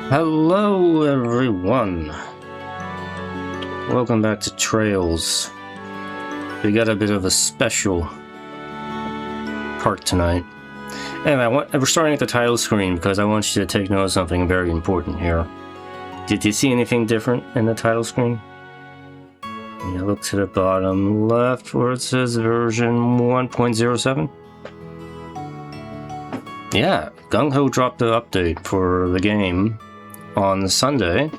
Hello everyone, welcome back to Trails. We got a bit of a special part tonight. Anyway, we're starting at the title screen because I want you to take note of something very important here. Did you see anything different in the title screen? You look to the bottom left where it says version 1.07. Yeah, Gung Ho dropped the update for the game on Sunday,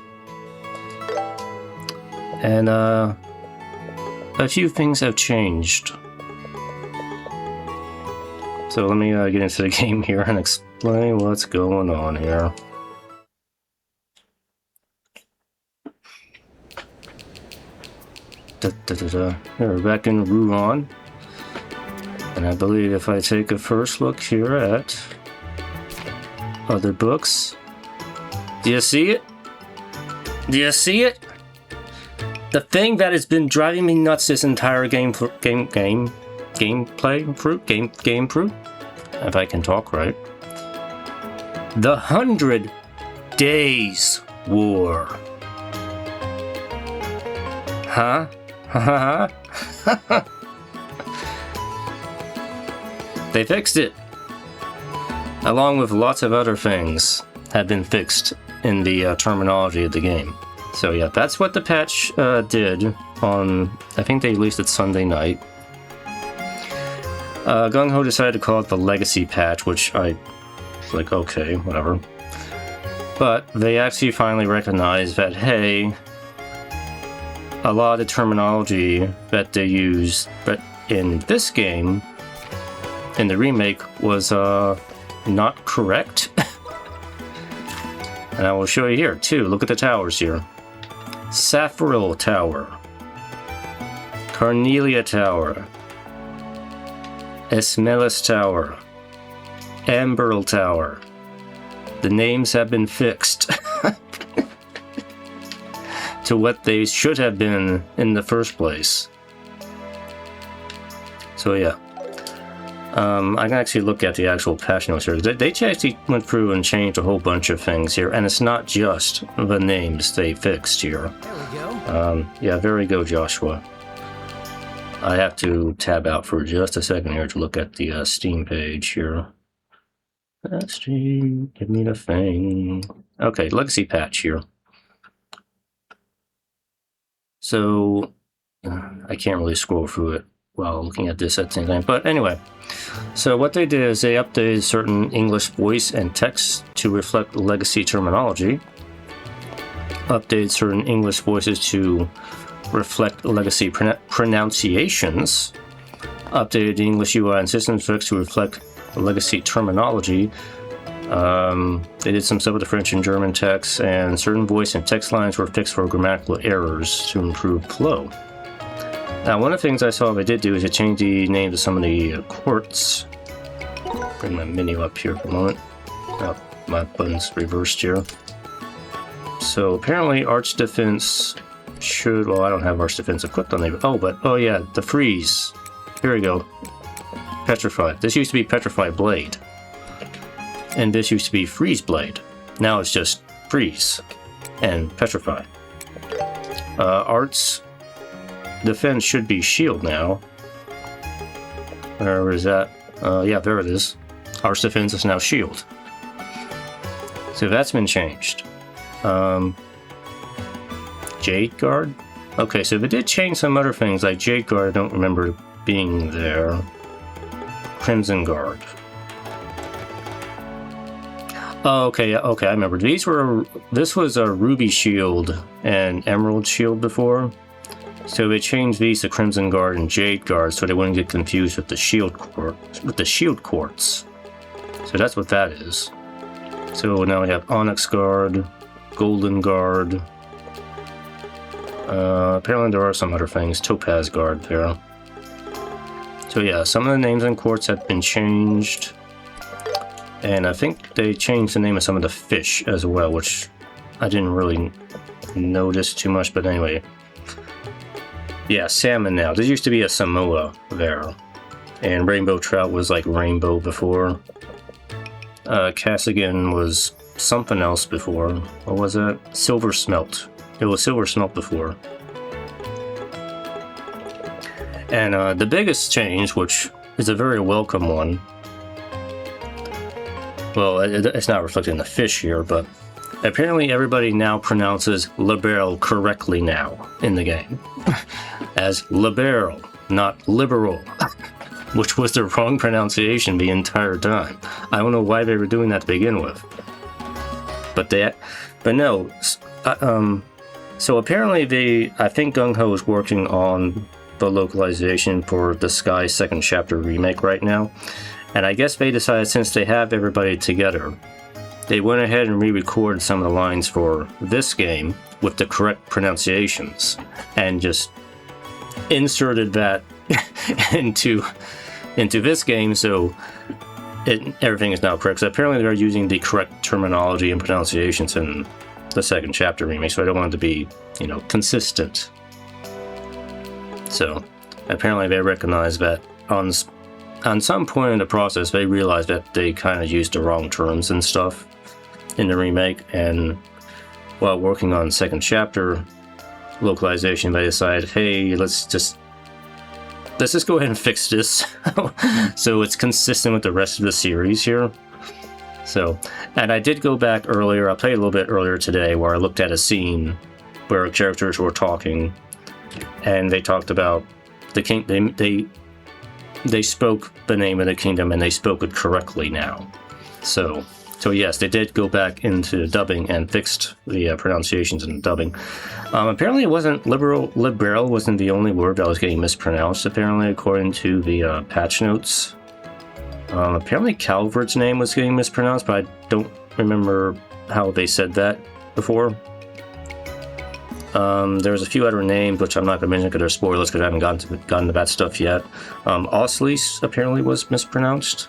and a few things have changed. So let me get into the game here and explain what's going on here. Here, we're back in Ruan, and I believe if I take a first look here at other books, do you see it? Do you see it? The thing that has been driving me nuts this entire game through, if I can talk right. The 100 Days War. Huh? They fixed it, along with lots of other things have been fixed in the terminology of the game. So yeah, that's what the patch did on, I think they released it Sunday night. Gung Ho decided to call it the Legacy patch, which I was like, okay, whatever. But they actually finally recognized that, hey, a lot of the terminology that they used but in this game, in the remake, was not correct. And I will show you here too. Look at the towers here. Saffril Tower, Carnelia Tower, Esmelis Tower, Amberl Tower. The names have been fixed to what they should have been in the first place. So yeah. I can actually look at the actual patch notes here. They actually went through and changed a whole bunch of things here, and it's not just the names they fixed here. There we go. Yeah, there we go, Joshua. I have to tab out for just a second here to look at the Steam page here. Steam, give me the thing. Okay, Legacy patch here. So, I can't really scroll through it while looking at this at the same time. But anyway, so what they did is they updated certain English voice and text to reflect legacy terminology, updated certain English voices to reflect legacy pronunciations, updated the English UI and systems text to reflect legacy terminology. They did some stuff with the French and German text, and certain voice and text lines were fixed for grammatical errors to improve flow. Now, one of the things I saw they did do is to change the names of some of the courts. Bring my menu up here for a moment. Oh, my button's reversed here. So apparently Arch Defense should, well, I don't have Arch Defense equipped on there. Oh yeah, the Freeze. Here we go. Petrify. This used to be Petrify Blade. And this used to be Freeze Blade. Now it's just Freeze and Petrify. Art's Defense should be Shield now. Where is that? Yeah, there it is. Arch Defense is now Shield. So that's been changed. Jade Guard? Okay, so they did change some other things, like Jade Guard, I don't remember being there. Crimson Guard. Oh, okay, I remember. This was a Ruby Shield and Emerald Shield before. So they changed these to Crimson Guard and Jade Guard so they wouldn't get confused with the Shield Quartz. So that's what that is. So now we have Onyx Guard, Golden Guard. Apparently there are some other things. Topaz Guard there. So yeah, some of the names and quartz have been changed. And I think they changed the name of some of the fish as well, which I didn't really notice too much, but anyway. Yeah, salmon now. There used to be a Samoa there. And rainbow trout was like rainbow before. Cassigan was something else before. What was it? Silver Smelt. It was Silver Smelt before. And the biggest change, which is a very welcome one, well, it's not reflected in the fish here, but apparently everybody now pronounces liberal correctly now in the game. As liberal, not liberal. Which was the wrong pronunciation the entire time. I don't know why they were doing that to begin with. But no. So apparently I think Gung Ho is working on the localization for the Sky Second Chapter remake right now. And I guess they decided, since they have everybody together, they went ahead and re-recorded some of the lines for this game with the correct pronunciations and just inserted that into this game, so everything is now correct. So apparently they're using the correct terminology and pronunciations in the Second Chapter remake, so I don't want it to be, consistent. So apparently they recognize that on some point in the process, they realized that they kind of used the wrong terms and stuff in the remake, and while working on Second Chapter localization, they decided, hey, let's just go ahead and fix this so it's consistent with the rest of the series here. So, and I did go back earlier, I played a little bit earlier today, where I looked at a scene where characters were talking, and they talked about the king. They spoke the name of the kingdom, and they spoke it correctly now. So yes, they did go back into dubbing and fixed the pronunciations in dubbing. Apparently it wasn't liberal wasn't the only word that was getting mispronounced, apparently, according to the patch notes. Apparently Calvert's name was getting mispronounced, but I don't remember how they said that before. There's a few other names, which I'm not going to mention because they're spoilers, because I haven't gotten to that stuff yet. Oslis apparently was mispronounced.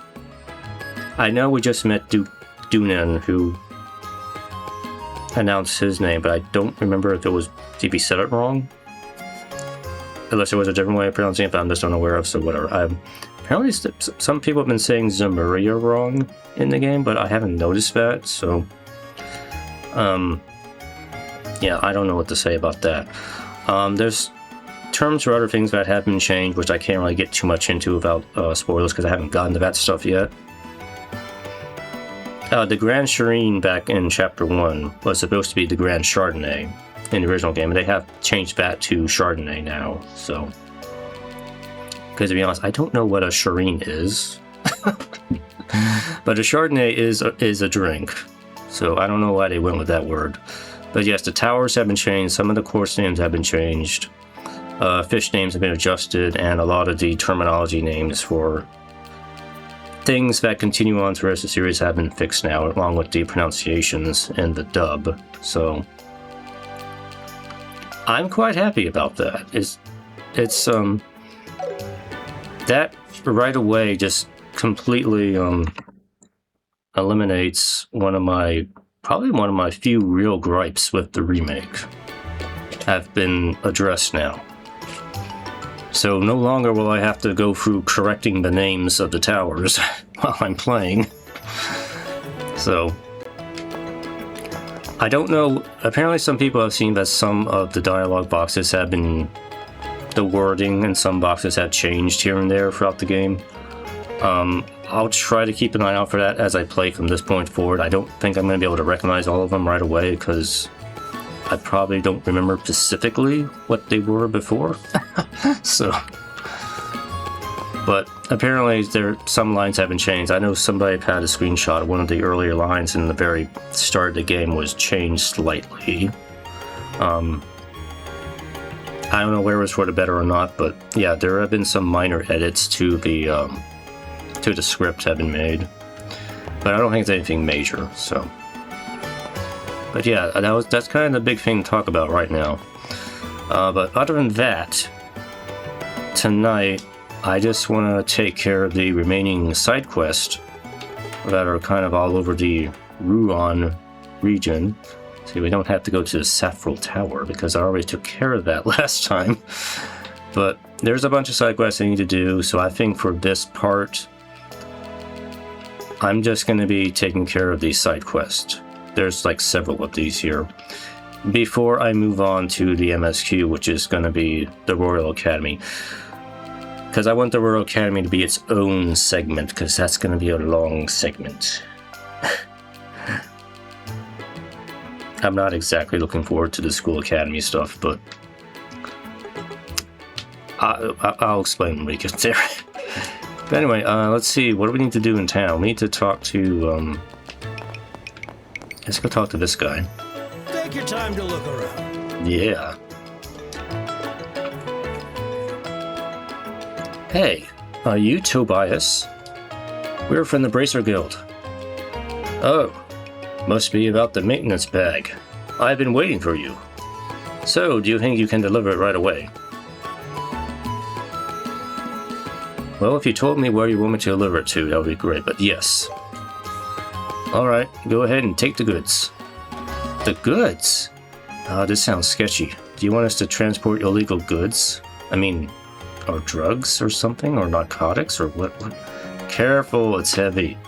I know we just met Dunan, who announced his name, but I don't remember if he said it wrong. Unless there was a different way of pronouncing it that I'm just unaware of, so whatever. Apparently some people have been saying Zamaria wrong in the game, but I haven't noticed that, so yeah, I don't know what to say about that. There's terms or other things that have been changed, which I can't really get too much into without spoilers, because I haven't gotten to that stuff yet. The Grand Shireen back in Chapter 1 was supposed to be the Grand Chardonnay in the original game, and they have changed that to Chardonnay now, so... Because to be honest, I don't know what a Shireen is. But a Chardonnay is a drink, so I don't know why they went with that word. But yes, the towers have been changed, some of the course names have been changed, fish names have been adjusted, and a lot of the terminology names for things that continue on throughout the series have been fixed now, along with the pronunciations and the dub. So I'm quite happy about that. It's that right away just completely eliminates probably one of my few real gripes with the remake have been addressed now. So no longer will I have to go through correcting the names of the towers while I'm playing. So I don't know, apparently some people have seen that some of the dialogue boxes have been, the wording in some boxes have changed here and there throughout the game. I'll try to keep an eye out for that as I play from this point forward. I don't think I'm going to be able to recognize all of them right away, because I probably don't remember specifically what they were before. So, but apparently some lines haven't changed. I know somebody had a screenshot of one of the earlier lines in the very start of the game was changed slightly. I don't know where it was for the better or not, but yeah, there have been some minor edits to the script have been made, but I don't think it's anything major. So, but yeah, that's kind of the big thing to talk about right now. But other than that, tonight I just want to take care of the remaining side quests that are kind of all over the Ruan region. See, we don't have to go to the Saffrel Tower because I already took care of that last time. But there's a bunch of side quests I need to do, so I think for this part, I'm just going to be taking care of these side quests. there's like several of these here. Before I move on to the MSQ, which is going to be the Royal Academy. Because I want the Royal Academy to be its own segment, because that's going to be a long segment. I'm not exactly looking forward to the School Academy stuff, but I'll explain when we get there. But anyway, let's see, what do we need to do in town? We need to talk to, let's go talk to this guy. Take your time to look around. Yeah. Hey, are you Tobias? We're from the Bracer Guild. Oh, must be about the maintenance bag. I've been waiting for you. So, do you think you can deliver it right away? Well, if you told me where you want me to deliver it to, that would be great, but yes. Alright, go ahead and take the goods. The goods? This sounds sketchy. Do you want us to transport illegal goods? I mean, or drugs or something? Or narcotics? Or what? Careful, it's heavy.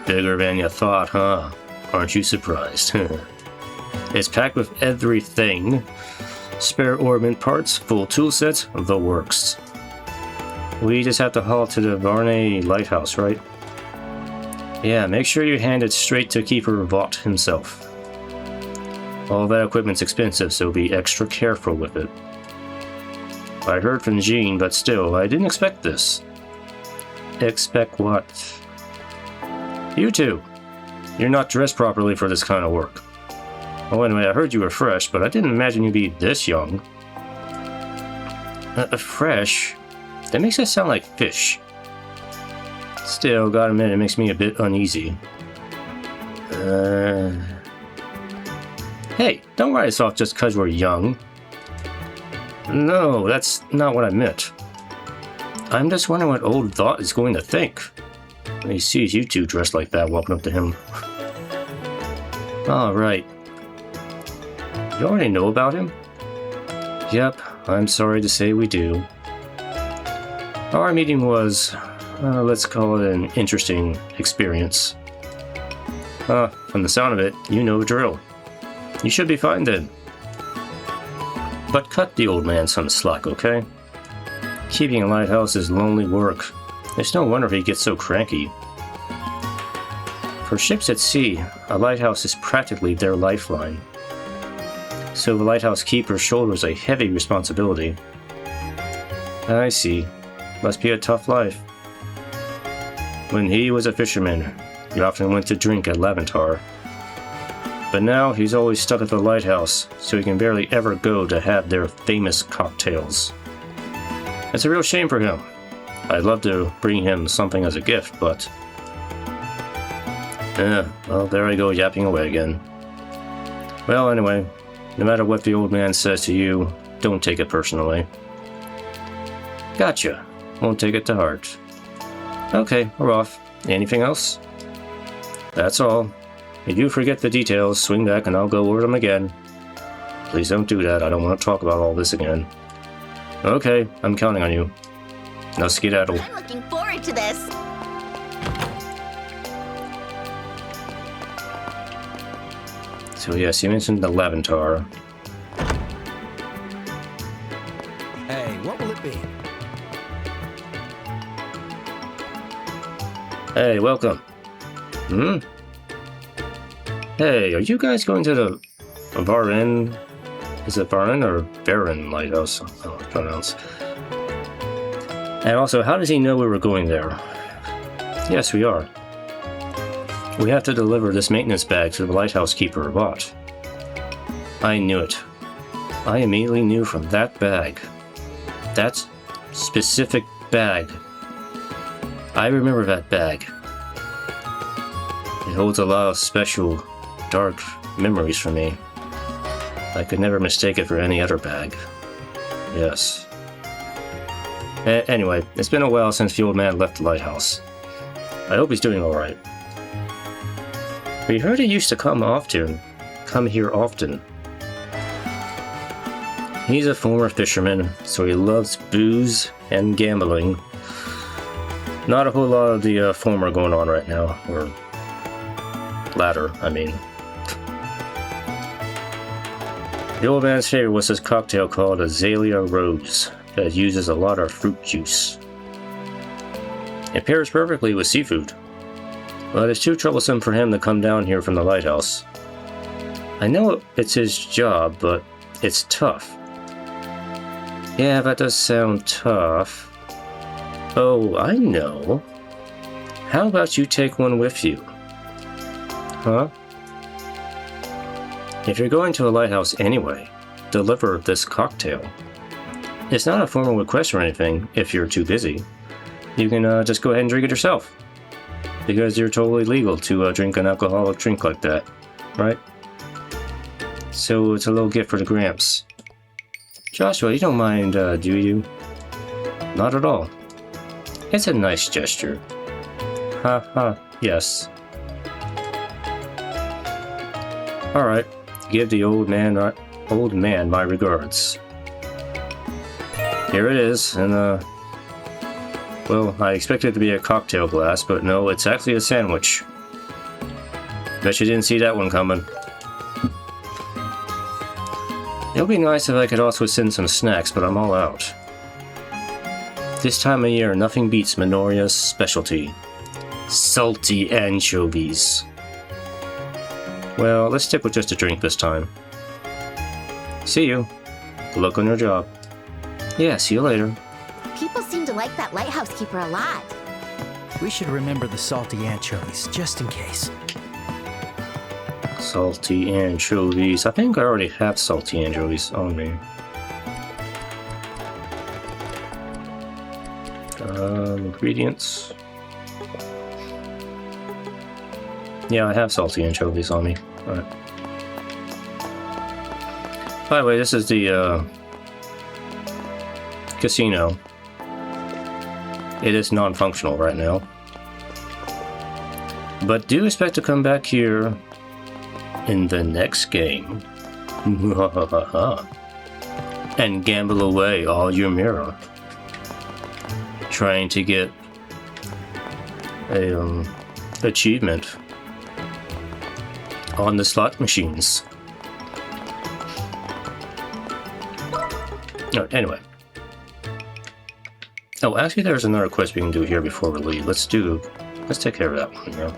Bigger than you thought, huh? Aren't you surprised? It's packed with everything. Spare ornament parts, full tool sets, the works. We just have to haul to the Varney Lighthouse, right? Yeah, make sure you hand it straight to Keeper Vaught himself. All that equipment's expensive, so be extra careful with it. I heard from Jean, but still, I didn't expect this. Expect what? You two! You're not dressed properly for this kind of work. Well, anyway, I heard you were fresh, but I didn't imagine you'd be this young. Fresh? That makes us sound like fish. Still, gotta admit, it makes me a bit uneasy. Hey, don't write us off just because we're young. No, that's not what I meant. I'm just wondering what old Vaught is going to think when he sees you two dressed like that walking up to him. Alright. You already know about him? Yep, I'm sorry to say we do. Our meeting was, let's call it an interesting experience. From the sound of it, you know the drill. You should be fine then. But cut the old man some slack, okay? Keeping a lighthouse is lonely work. It's no wonder he gets so cranky. For ships at sea, a lighthouse is practically their lifeline. So the lighthouse keeper shoulders a heavy responsibility. I see. Must be a tough life. When he was a fisherman, he often went to drink at Laventar. But now he's always stuck at the lighthouse, so he can barely ever go to have their famous cocktails. It's a real shame for him. I'd love to bring him something as a gift, but... well, there I go yapping away again. Well, anyway, no matter what the old man says to you, don't take it personally. Gotcha. Won't take it to heart. Okay, we're off. Anything else? That's all. If you forget the details, swing back and I'll go over them again. Please don't do that. I don't want to talk about all this again. Okay, I'm counting on you. Now skedaddle. I'm looking forward to this. So yes, you mentioned the Laventar. Hey, what will it be? Hey, welcome. Hey, are you guys going to the Varin? Is it Varin or Varin Lighthouse? I don't know how to pronounce. And also, how does he know we were going there? Yes, we are. We have to deliver this maintenance bag to the lighthouse keeper, Vaught. I knew it. I immediately knew from that bag. That specific bag. I remember that bag. It holds a lot of special, dark memories for me. I could never mistake it for any other bag. Yes. Anyway, it's been a while since the old man left the lighthouse. I hope he's doing alright. We heard he used to come here often. He's a former fisherman, so he loves booze and gambling. Not a whole lot of the former going on right now, or latter, I mean. The old man's favorite was this cocktail called Azalea Rose that uses a lot of fruit juice. It pairs perfectly with seafood, but it's too troublesome for him to come down here from the lighthouse. I know it's his job, but it's tough. Yeah, that does sound tough. Oh, I know. How about you take one with you? Huh? If you're going to a lighthouse anyway, deliver this cocktail. It's not a formal request or anything if you're too busy. You can just go ahead and drink it yourself. Because you're totally legal to drink an alcoholic drink like that, right? So it's a little gift for the Gramps. Joshua, you don't mind, do you? Not at all. It's a nice gesture. Ha ha, yes. Alright, give the old man my regards. Here it is, and well, I expected it to be a cocktail glass, but no, it's actually a sandwich. Bet you didn't see that one coming. It would be nice if I could also send some snacks, but I'm all out. This time of year, nothing beats Minoria's specialty. Salty anchovies. Well, let's stick with just a drink this time. See you. Good luck on your job. Yeah, see you later. People seem to like that lighthouse keeper a lot. We should remember the salty anchovies, just in case. Salty anchovies. I think I already have salty anchovies on me. Ingredients. Yeah, I have salty anchovies on me. Alright. By the way, this is the casino. It is non-functional right now. But do expect to come back here in the next game. And gamble away all your mirror. Trying to get a achievement on the slot machines. Oh, anyway. Oh, actually there's another quest we can do here before we leave. Let's take care of that one, you know.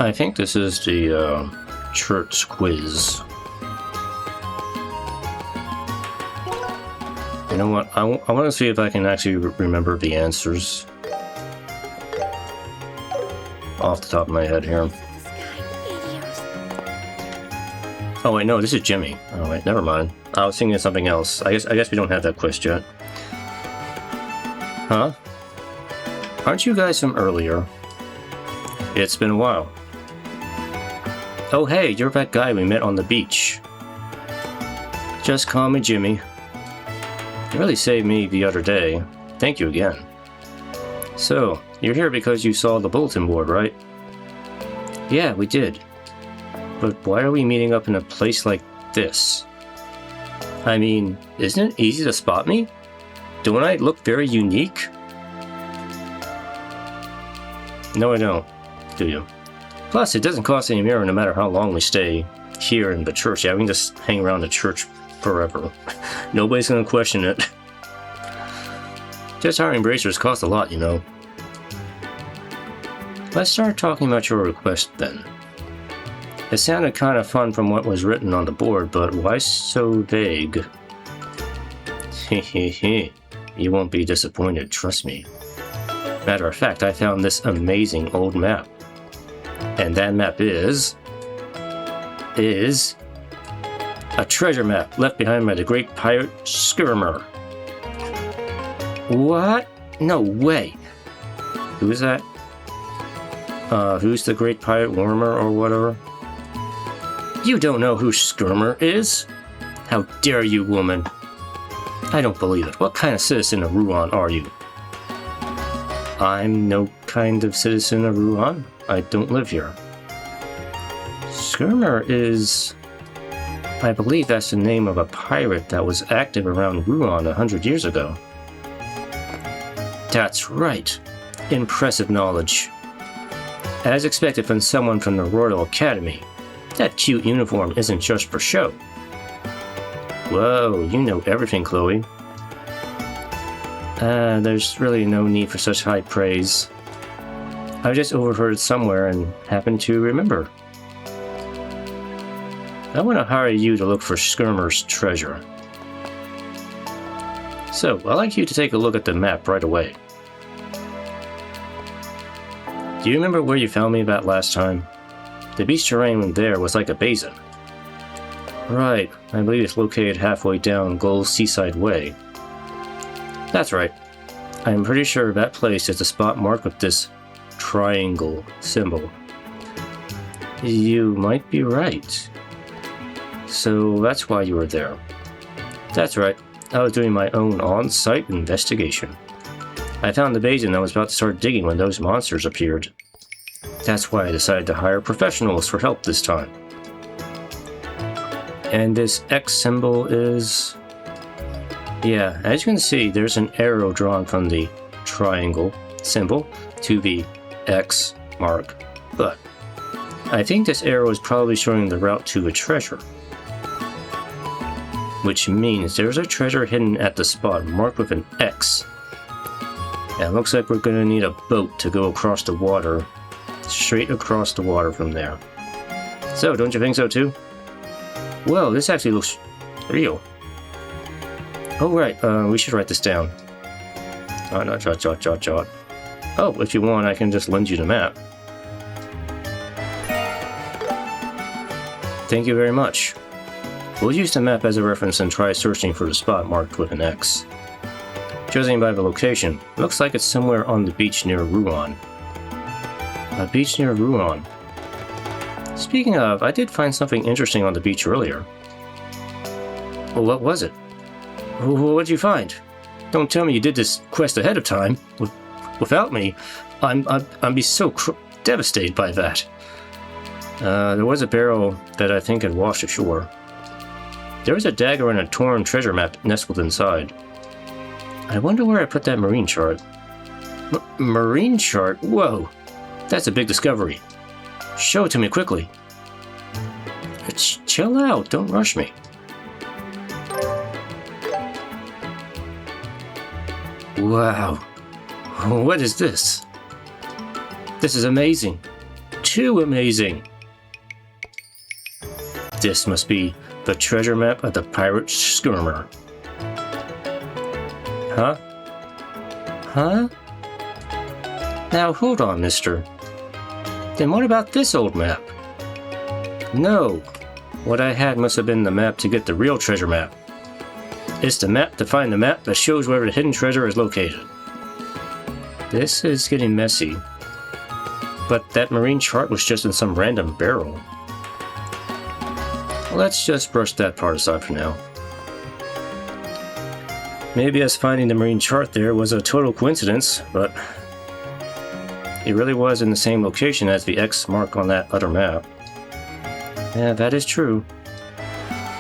I think this is the church quiz. You know what? I want to see if I can actually remember the answers off the top of my head here. Oh wait, no, this is Jimmy. Oh wait, never mind. I was thinking of something else. I guess we don't have that quest yet. Huh? Aren't you guys from earlier? It's been a while. Oh hey, you're that guy we met on the beach. Just call me Jimmy. You really saved me the other day. Thank you again. So, you're here because you saw the bulletin board, right? Yeah, we did. But why are we meeting up in a place like this? I mean, isn't it easy to spot me? Don't I look very unique? No, I don't. Do you? Plus, it doesn't cost any mirror no matter how long we stay here in the church. Yeah, we can just hang around the church forever. Nobody's gonna question it. Just hiring bracers costs a lot, you know. Let's start talking about your request then. It sounded kind of fun from what was written on the board, but why so vague? Hehehe. You won't be disappointed, trust me. Matter of fact, I found this amazing old map. And that map is a treasure map left behind by the great pirate Skirmer. What? No way. Who is that? Who's the great pirate Wormer or whatever? You don't know who Skirmer is? How dare you, woman? I don't believe it. What kind of citizen of Ruan are you? I'm no kind of citizen of Ruan. I don't live here. Skirmer is... I believe that's the name of a pirate that was active around Ruan 100 years ago. That's right. Impressive knowledge. As expected from someone from the Royal Academy, that cute uniform isn't just for show. Whoa, you know everything, Chloe. There's really no need for such high praise. I just overheard it somewhere and happened to remember. I want to hire you to look for Skirmer's treasure. So, I'd like you to take a look at the map right away. Do you remember where you found me about last time? The beach terrain there was like a basin. Right, I believe it's located halfway down Gull's Seaside Way. That's right. I'm pretty sure that place is the spot marked with this triangle symbol. You might be right. So that's why you were there. That's right. I was doing my own on-site investigation. I found the basin and I was about to start digging when those monsters appeared. That's why I decided to hire professionals for help this time. And this X symbol is... Yeah, as you can see, there's an arrow drawn from the triangle symbol to the X mark. But I think this arrow is probably showing the route to a treasure. Which means there's a treasure hidden at the spot marked with an X. And it looks like we're going to need a boat to go across the water, straight across the water from there. So, don't you think so too? Well, this actually looks real. Oh right, we should write this down. Oh, no, jot. Oh, if you want, I can just lend you the map. Thank you very much. We'll use the map as a reference and try searching for the spot marked with an X. Judging by the location, looks like it's somewhere on the beach near Ruan. A beach near Ruan. Speaking of, I did find something interesting on the beach earlier. Well, what was it? What'd you find? Don't tell me you did this quest ahead of time. Without me, I'd be so devastated by that. There was a barrel that I think had washed ashore. There was a dagger and a torn treasure map nestled inside. I wonder where I put that marine chart. Marine chart? Whoa! That's a big discovery. Show it to me quickly. Chill out, don't rush me. Wow. What is this? This is amazing. Too amazing. This must be the treasure map of the pirate Skirmer. Huh? Huh? Now hold on, mister. Then what about this old map? No. What I had must have been the map to get the real treasure map. It's the map to find the map that shows where the hidden treasure is located. This is getting messy. But that marine chart was just in some random barrel. Let's just brush that part aside for now. Maybe us finding the marine chart there was a total coincidence, but it really was in the same location as the X mark on that other map. Yeah, that is true.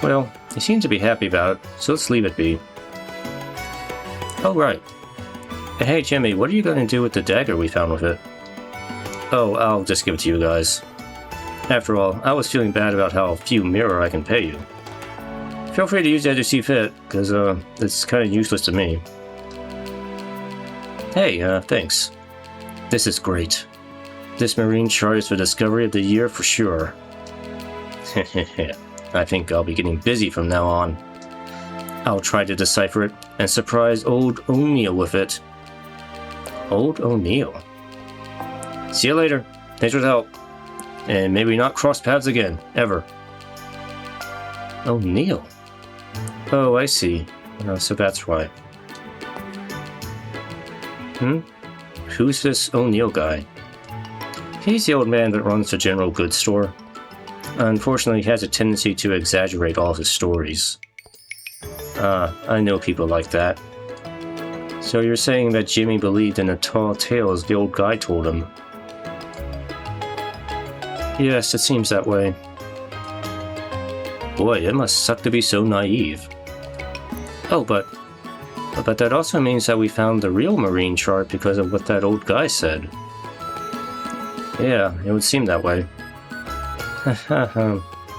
Well, you seem to be happy about it, so let's leave it be. Oh, right. Hey, Jimmy, what are you going to do with the dagger we found with it? Oh, I'll just give it to you guys. After all, I was feeling bad about how few mirror I can pay you. Feel free to use it as you see fit, because it's kind of useless to me. Hey, thanks. This is great. This marine chart is the discovery of the year for sure. I think I'll be getting busy from now on. I'll try to decipher it and surprise old O'Neill with it. Old O'Neill? See you later. Thanks for the help. And maybe not cross paths again, ever. O'Neill? Oh, I see. So that's why. Who's this O'Neill guy? He's the old man that runs the general goods store. Unfortunately, he has a tendency to exaggerate all his stories. I know people like that. So you're saying that Jimmy believed in the tall tales the old guy told him? Yes, it seems that way. Boy, it must suck to be so naive. Oh, but that also means that we found the real marine chart because of what that old guy said. Yeah, it would seem that way.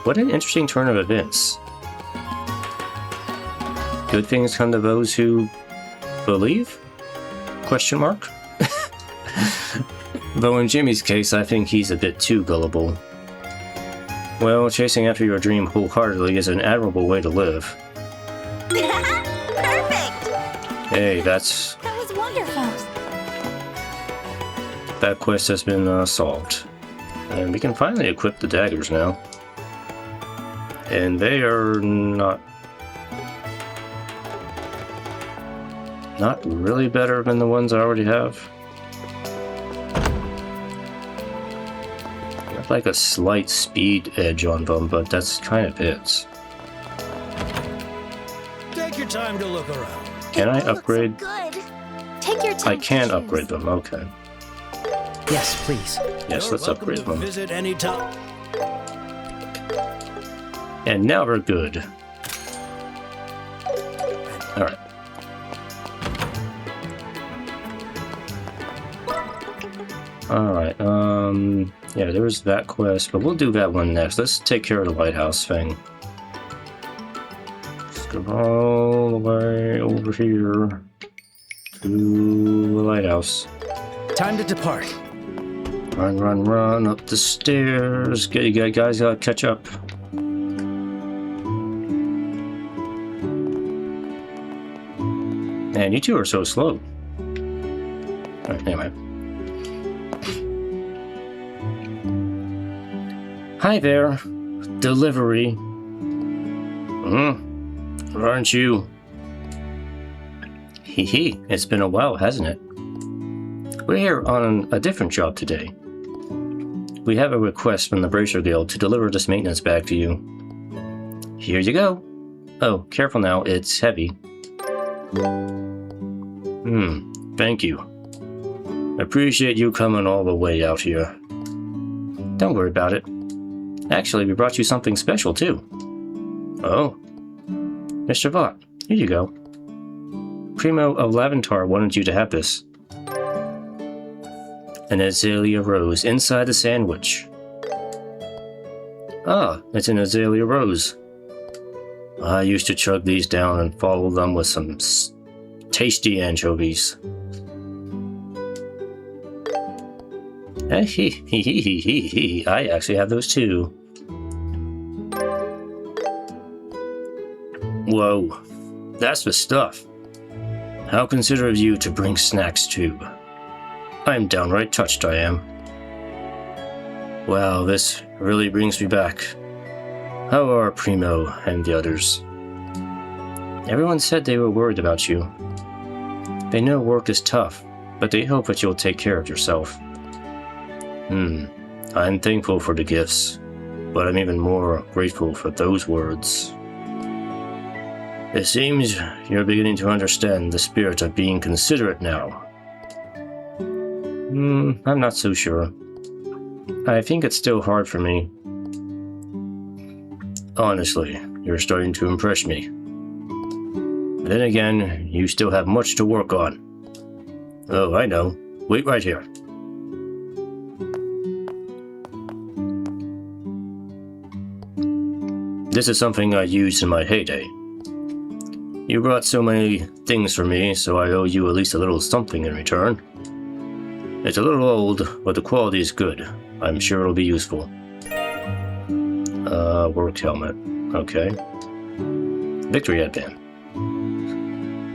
What an interesting turn of events. Good things come to those who believe? Question mark? Though in Jimmy's case, I think he's a bit too gullible. Well, chasing after your dream wholeheartedly is an admirable way to live. Perfect! Hey, That was wonderful. that quest has been solved. And we can finally equip the daggers now. And they are not really better than the ones I already have. Got like a slight speed edge on them, but that's kind of it. Take your time to look around. Can I They look so upgrade? good. Take your time. I can to upgrade choose. them, okay. Yes, please. Yes, You're let's welcome upgrade to them. Visit any time. And now we're good. Alright. Alright, yeah, there was that quest, but we'll do that one next. Let's take care of the lighthouse thing. Let's go all the way over here to the lighthouse. Time to depart. Run, run, run up the stairs. You guys gotta catch up. Man, you two are so slow. Alright, anyway. Hi there. Delivery. Aren't you? Hee hee, it's been a while, hasn't it? We're here on a different job today. We have a request from the Bracer Guild to deliver this maintenance bag to you. Here you go. Oh, careful now, it's heavy. Thank you. Appreciate you coming all the way out here. Don't worry about it. Actually, we brought you something special, too. Oh. Mr. Vought, here you go. Primo of Laventar wanted you to have this. An azalea rose inside the sandwich. Ah, it's an azalea rose. I used to chug these down and follow them with some tasty anchovies. I actually have those too. Whoa, that's the stuff. How considerate of you to bring snacks too. I'm downright touched, I am. Wow, this really brings me back. How are Primo and the others? Everyone said they were worried about you. They know work is tough, but they hope that you'll take care of yourself. I'm thankful for the gifts, but I'm even more grateful for those words. It seems you're beginning to understand the spirit of being considerate now. I'm not so sure. I think it's still hard for me. Honestly, you're starting to impress me. Then again, you still have much to work on. Oh, I know. Wait right here. This is something I used in my heyday. You brought so many things for me, so I owe you at least a little something in return. It's a little old, but the quality is good. I'm sure it'll be useful. Work helmet. Okay. Victory headband.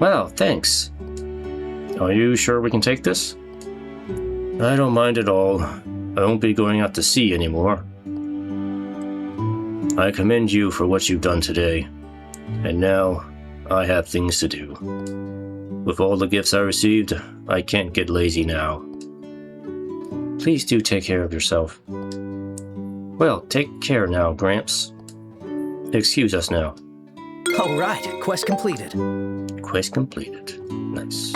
Wow, thanks. Are you sure we can take this? I don't mind at all. I won't be going out to sea anymore. I commend you for what you've done today. And now, I have things to do. With all the gifts I received, I can't get lazy now. Please do take care of yourself. Well, take care now, Gramps. Excuse us now. All right, quest completed. Quest completed. Nice.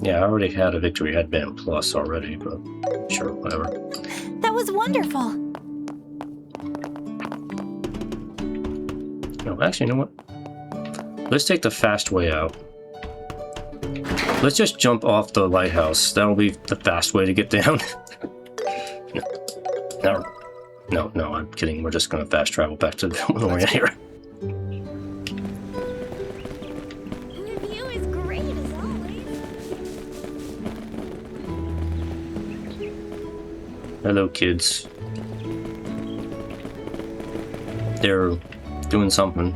Yeah, I already had a victory headband plus already, but sure, whatever. That was wonderful. No, actually, you know what? Let's take the fast way out. Let's just jump off the lighthouse. That'll be the fast way to get down. No, I'm kidding. We're just gonna fast travel back to the way here. The view is great as always. Hello, kids. They're doing something.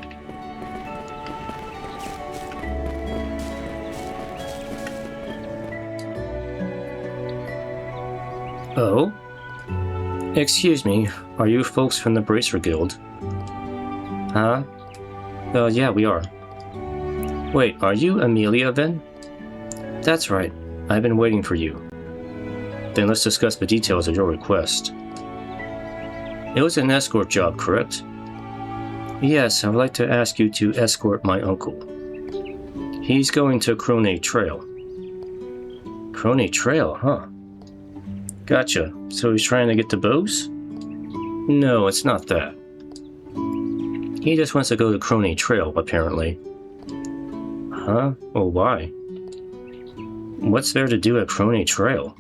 Oh? Excuse me, are you folks from the Bracer Guild? Huh? Yeah, we are. Wait, are you Amelia, then? That's right. I've been waiting for you. Then let's discuss the details of your request. It was an escort job, correct? Yes, I would like to ask you to escort my uncle. He's going to Crone Trail. Crone Trail, huh? Gotcha. So he's trying to get to Bose? No, it's not that. He just wants to go to Crone Trail, apparently. Huh? Well, why? What's there to do at Crone Trail?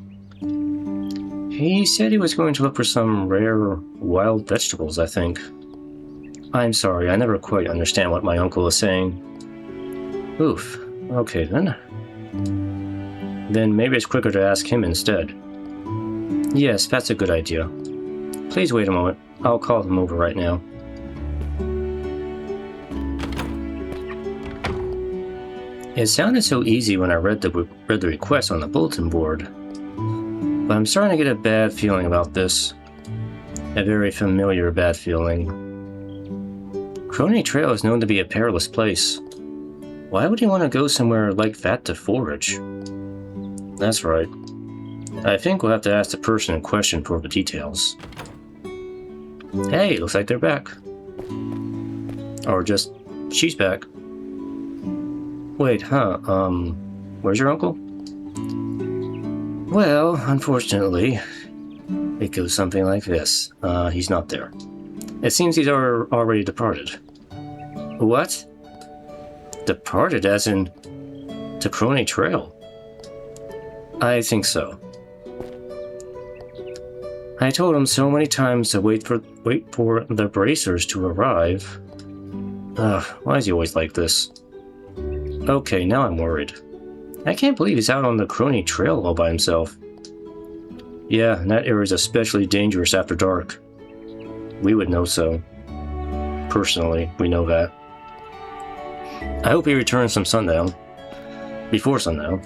He said he was going to look for some rare wild vegetables, I think. I'm sorry, I never quite understand what my uncle is saying. Oof. Okay, then. Then maybe it's quicker to ask him instead. Yes, that's a good idea. Please wait a moment. I'll call him over right now. It sounded so easy when I read the request on the bulletin board. But I'm starting to get a bad feeling about this. A very familiar bad feeling. Crone Trail is known to be a perilous place. Why would he want to go somewhere like that to forage? That's right. I think we'll have to ask the person in question for the details. Hey, looks like they're back. Or just, she's back. Wait, huh, where's your uncle? Well, unfortunately, it goes something like this. He's not there. It seems he's already departed. What? Departed as in to Crone Trail? I think so. I told him so many times to wait for the bracers to arrive. Why is he always like this? Okay, now I'm worried. I can't believe he's out on the Crone Trail all by himself. Yeah, and that area is especially dangerous after dark. We would know so. Personally, we know that. I hope he returns from sundown. Before sundown.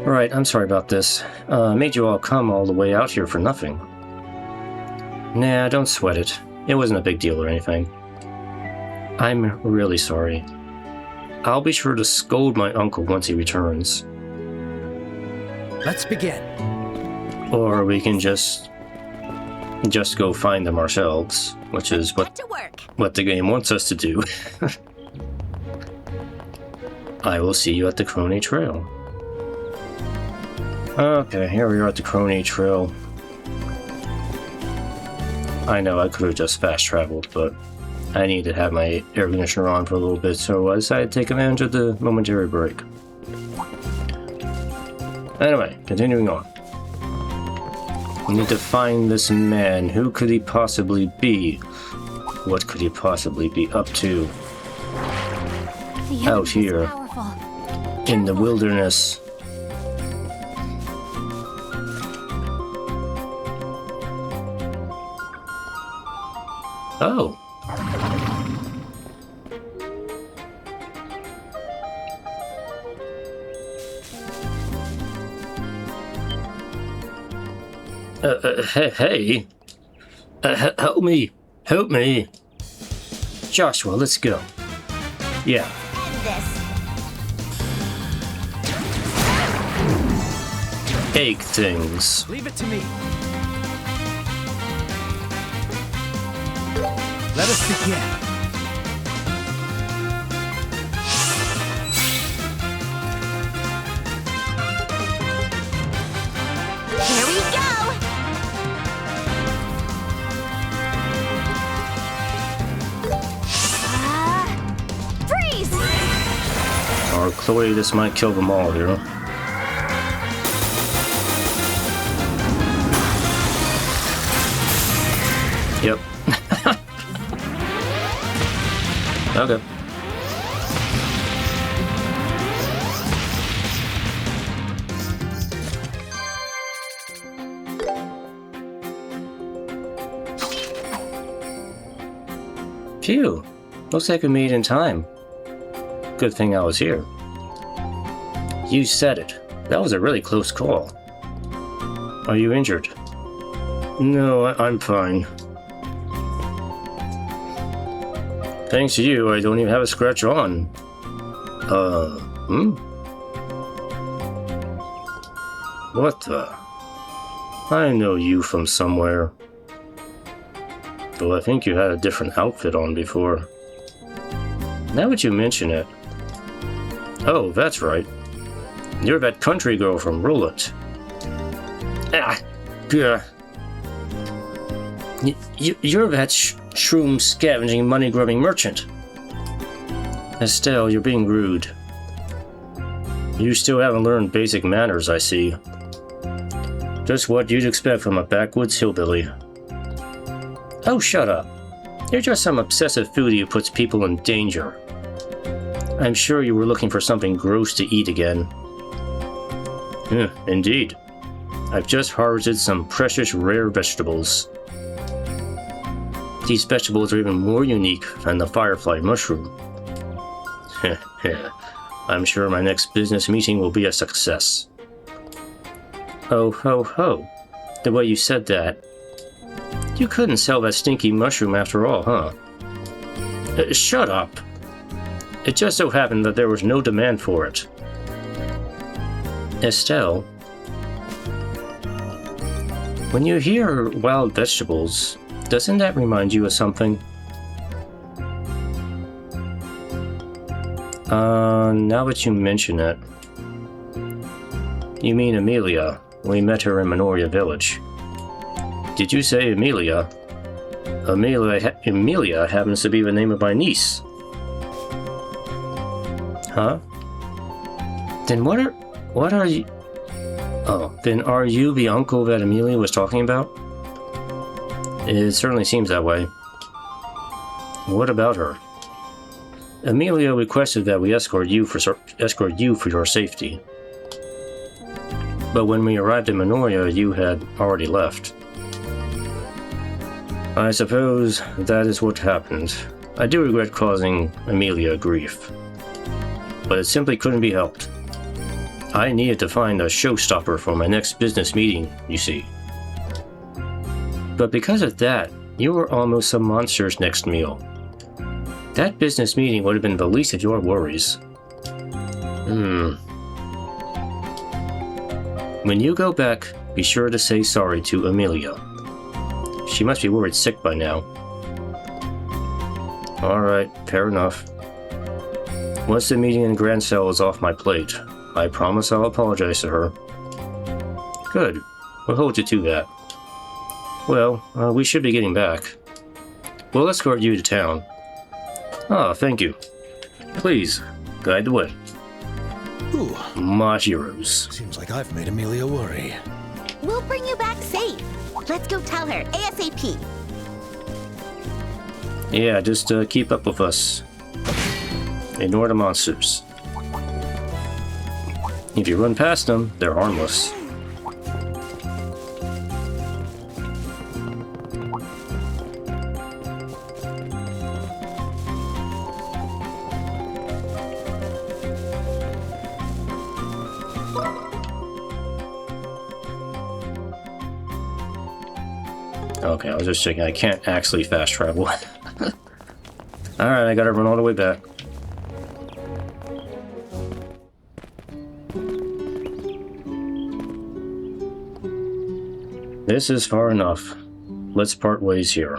Alright, I'm sorry about this. Made you all come all the way out here for nothing. Nah, don't sweat it. It wasn't a big deal or anything. I'm really sorry. I'll be sure to scold my uncle once he returns. Let's begin. Or we can just go find them ourselves, which is Get to work. what the game wants us to do. I will see you at the Crone Trail. Okay, here we are at the Crone Trail. I know I could have just fast traveled, but I needed to have my air conditioner on for a little bit, so I decided to take advantage of the momentary break. Anyway, continuing on. We need to find this man. Who could he possibly be? What could he possibly be up to? The Out energy is here. powerful. In the wilderness. Oh. Hey. Help me. Help me. Joshua, let's go. Yeah. End this. Egg things. Leave it to me. Let us begin. Here we go! Freeze! Or Chloe, this might kill them all here. Yep. Okay. Phew. Looks like we made it in time. Good thing I was here. You said it. That was a really close call. Are you injured? No, I'm fine. Thanks to you, I don't even have a scratch on. What the? I know you from somewhere. Though I think you had a different outfit on before. Now that you mention it. Oh, that's right. You're that country girl from Roulette. Ah, yeah. You're that shroom scavenging, money grubbing merchant. Estelle, you're being rude. You still haven't learned basic manners, I see. Just what you'd expect from a backwoods hillbilly. Oh, shut up. You're just some obsessive foodie who puts people in danger. I'm sure you were looking for something gross to eat again. Indeed. I've just harvested some precious rare vegetables. These vegetables are even more unique than the firefly mushroom. I'm sure my next business meeting will be a success. Oh ho ho. The way you said that. You couldn't sell that stinky mushroom after all, huh? Shut up. It just so happened that there was no demand for it. Estelle, when you hear wild vegetables, doesn't that remind you of something? Now that you mention it. You mean Amelia. We met her in Minoria Village. Did you say Amelia? Amelia happens to be the name of my niece. Huh? Then what are you... Oh, then are you the uncle that Amelia was talking about? It certainly seems that way. What about her? Amelia requested that we escort you for your safety. But when we arrived in Minoria, you had already left. I suppose that is what happened. I do regret causing Amelia grief. But it simply couldn't be helped. I needed to find a showstopper for my next business meeting, you see. But because of that, you were almost a monster's next meal. That business meeting would have been the least of your worries. When you go back, be sure to say sorry to Amelia. She must be worried sick by now. Alright, fair enough. Once the meeting in Grand Cell is off my plate, I promise I'll apologize to her. Good. We'll hold you to that. Well, we should be getting back. We'll escort you to town. Ah, thank you. Please, guide the way. Ooh, My heroes. seems like I've made Amelia worry. We'll bring you back safe. Let's go tell her ASAP. Yeah, just keep up with us. Ignore the monsters. If you run past them, they're harmless. Okay, I was just checking. I can't actually fast travel. Alright, I gotta run all the way back. This is far enough. Let's part ways here.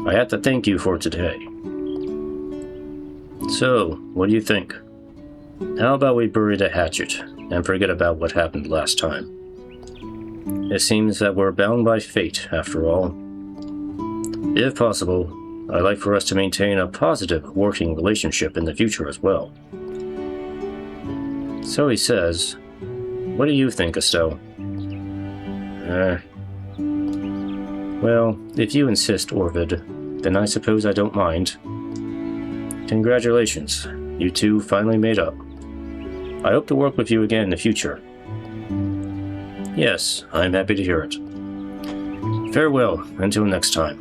I have to thank you for today. So, what do you think? How about we bury the hatchet and forget about what happened last time? It seems that we're bound by fate, after all. If possible, I'd like for us to maintain a positive working relationship in the future as well. So he says, what do you think, Estelle? Well, if you insist, Orvid, then I suppose I don't mind. Congratulations, you two finally made up. I hope to work with you again in the future. Yes, I'm happy to hear it. Farewell, until next time.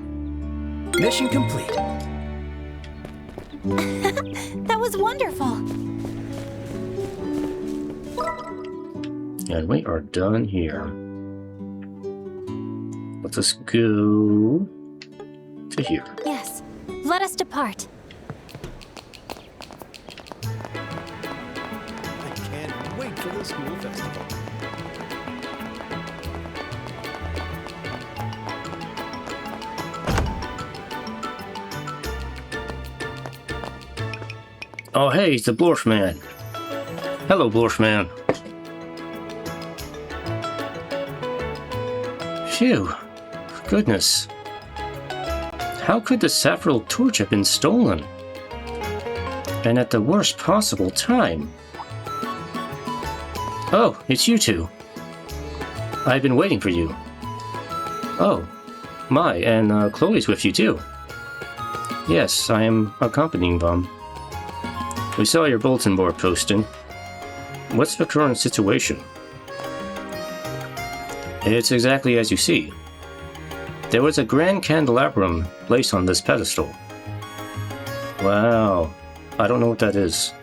Mission complete. That was wonderful. And we are done here. Let us go to here. Yes, let us depart. I can't wait for the school festival. Oh hey, it's the Blorf Man. Hello, Blorf Man. Phew. Goodness. How could the Saffrel torch have been stolen? And at the worst possible time. Oh, it's you two. I've been waiting for you. Oh, my, and Chloe's with you too. Yes, I am accompanying them. We saw your bulletin board posting. What's the current situation? It's exactly as you see. There was a grand candelabrum placed on this pedestal. Wow, I don't know what that is.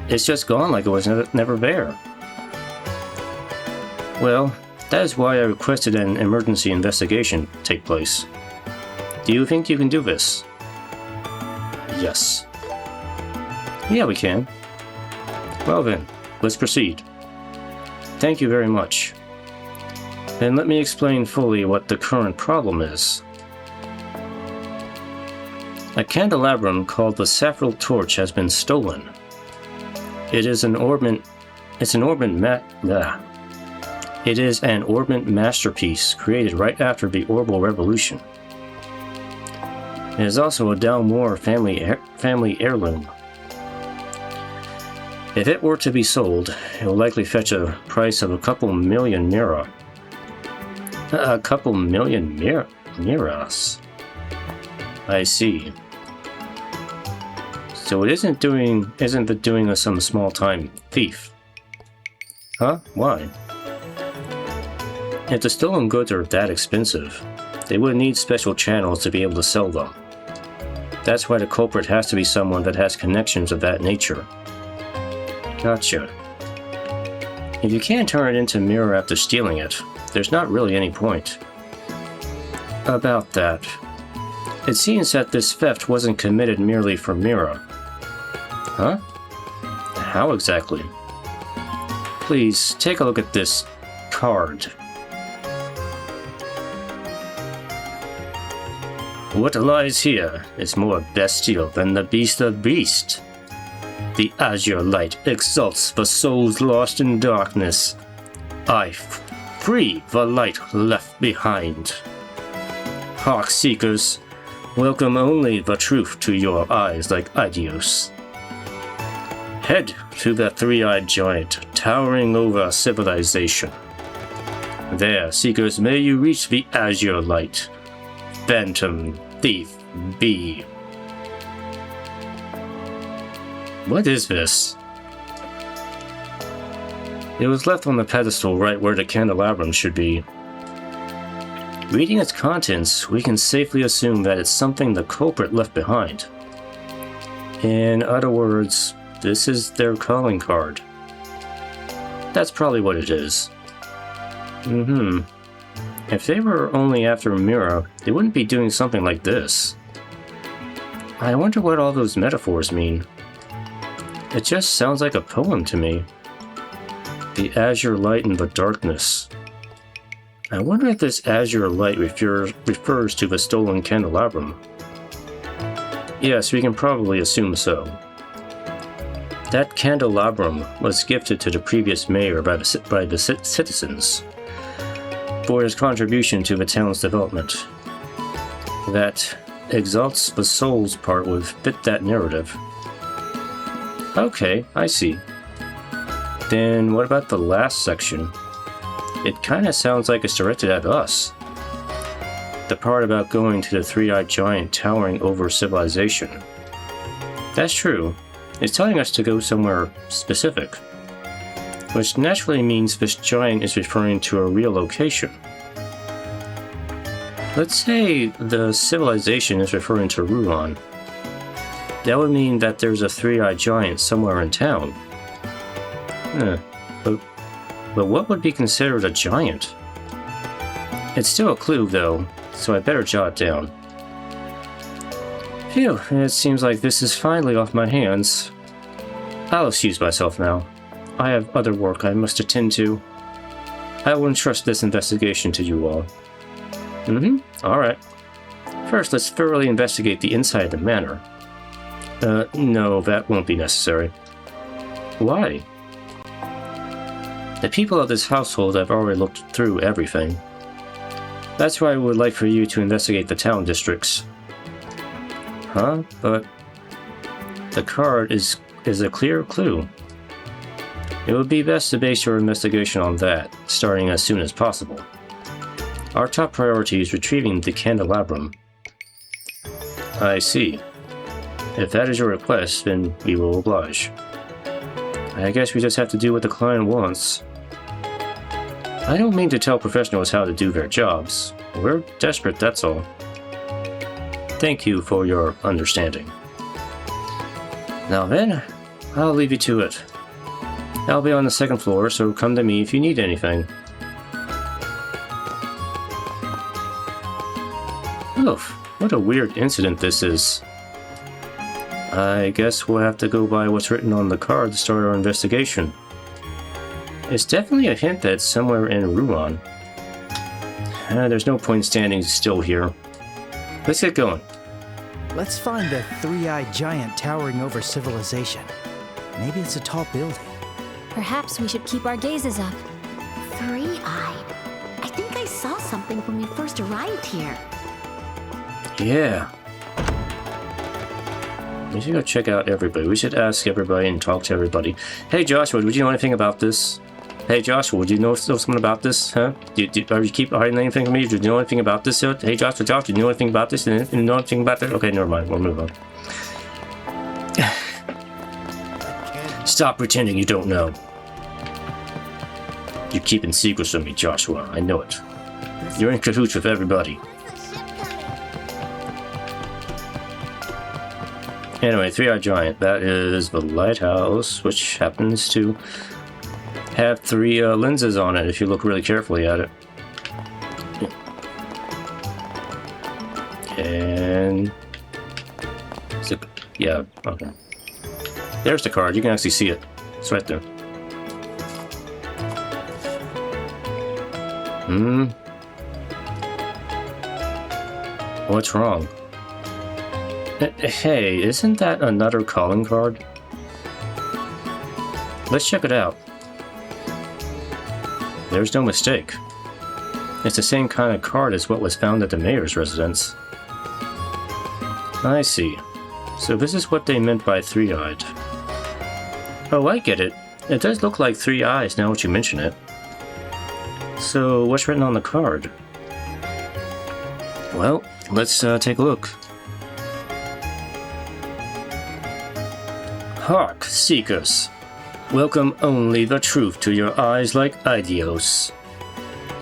It's just gone like it was never there. Well, that is why I requested an emergency investigation take place. Do you think you can do this? Yes. Yeah, we can. Well then, let's proceed. Thank you very much. Then let me explain fully what the current problem is. A candelabrum called the Saffrel Torch has been stolen. It is an ornament masterpiece created right after the Orbital Revolution. It is also a Dalmore family heirloom. If it were to be sold, it will likely fetch a price of a couple million mira. A couple million miras. I see. So it isn't the doing of some small-time thief. Huh? Why? If the stolen goods are that expensive, they would need special channels to be able to sell them. That's why the culprit has to be someone that has connections of that nature. Gotcha. If you can't turn it into mirror after stealing it, there's not really any point. About that, it seems that this theft wasn't committed merely for mirror. Huh? How exactly? Please, take a look at this card. What lies here is more bestial than the beast of beasts. The azure light exalts the souls lost in darkness. I free the light left behind. Hark, seekers, welcome only the truth to your eyes like Idios. Head to the three-eyed giant towering over civilization. There, seekers, may you reach the azure light. Phantom Thief B. What is this? It was left on the pedestal right where the candelabrum should be. Reading its contents, we can safely assume that it's something the culprit left behind. In other words, this is their calling card. That's probably what it is. If they were only after Mira, they wouldn't be doing something like this. I wonder what all those metaphors mean. It just sounds like a poem to me. The azure light in the darkness. I wonder if this azure light refers to the stolen candelabrum. Yes, we can probably assume so. That candelabrum was gifted to the previous mayor by the citizens for his contribution to the town's development. That exalts the souls part would fit that narrative. Okay, I see. Then what about the last section? It kinda sounds like it's directed at us. The part about going to the three-eyed giant towering over civilization. That's true. It's telling us to go somewhere specific, which naturally means this giant is referring to a real location. Let's say the civilization is referring to Ruan. That would mean that there's a three-eyed giant somewhere in town. But what would be considered a giant? It's still a clue, though, so I better jot it down. Phew, it seems like this is finally off my hands. I'll excuse myself now. I have other work I must attend to. I will entrust this investigation to you all. Alright. First, let's thoroughly investigate the inside of the manor. No, that won't be necessary. Why? The people of this household have already looked through everything. That's why I would like for you to investigate the town districts. Huh? But the card is a clear clue. It would be best to base your investigation on that, starting as soon as possible. Our top priority is retrieving the candelabrum. I see. If that is your request, then we will oblige. I guess we just have to do what the client wants. I don't mean to tell professionals how to do their jobs. We're desperate, that's all. Thank you for your understanding. Now then, I'll leave you to it. I'll be on the second floor, so come to me if you need anything. Oof, what a weird incident this is. I guess we'll have to go by what's written on the card to start our investigation. It's definitely a hint that it's somewhere in Ruan. There's no point standing still here. Let's get going. Let's find the three-eyed giant towering over civilization. Maybe it's a tall building. Perhaps we should keep our gazes up. Three-eyed. I think I saw something when we first arrived here. Yeah. We should go check out everybody. We should ask everybody and talk to everybody. Hey Joshua, would you know anything about this? Hey Joshua, would you know something about this? Huh? Are you keep hiding anything from me? Do you know anything about this? Hey Joshua, do you know anything about this? Do you know anything about that? Okay, never mind. We'll move on. Stop pretending you don't know. You're keeping secrets from me, Joshua. I know it. You're in cahoots with everybody. Anyway, three-eyed giant. That is the lighthouse, which happens to have three lenses on it if you look really carefully at it. And yeah, okay. There's the card. You can actually see it. It's right there. What's wrong? Hey, isn't that another calling card? Let's check it out. There's no mistake. It's the same kind of card as what was found at the mayor's residence. I see. So this is what they meant by three-eyed. Oh, I get it. It does look like three eyes now that you mention it. So what's written on the card? Well, let's take a look. Hark, seekers. Welcome only the truth to your eyes like Idios.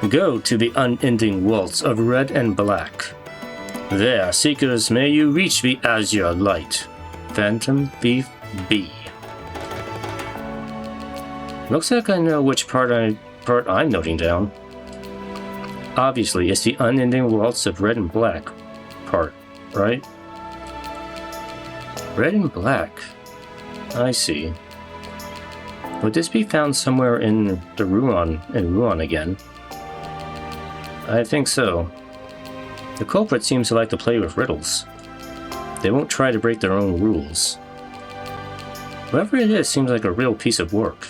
Go to the unending waltz of red and black. There, seekers, may you reach the azure light. Phantom Thief B. Looks like I know which part I'm noting down. Obviously, it's the unending waltz of red and black part, right? Red and black. I see. Would this be found somewhere in Ruan again? I think so. The culprit seems to like to play with riddles. They won't try to break their own rules. Whatever it is seems like a real piece of work.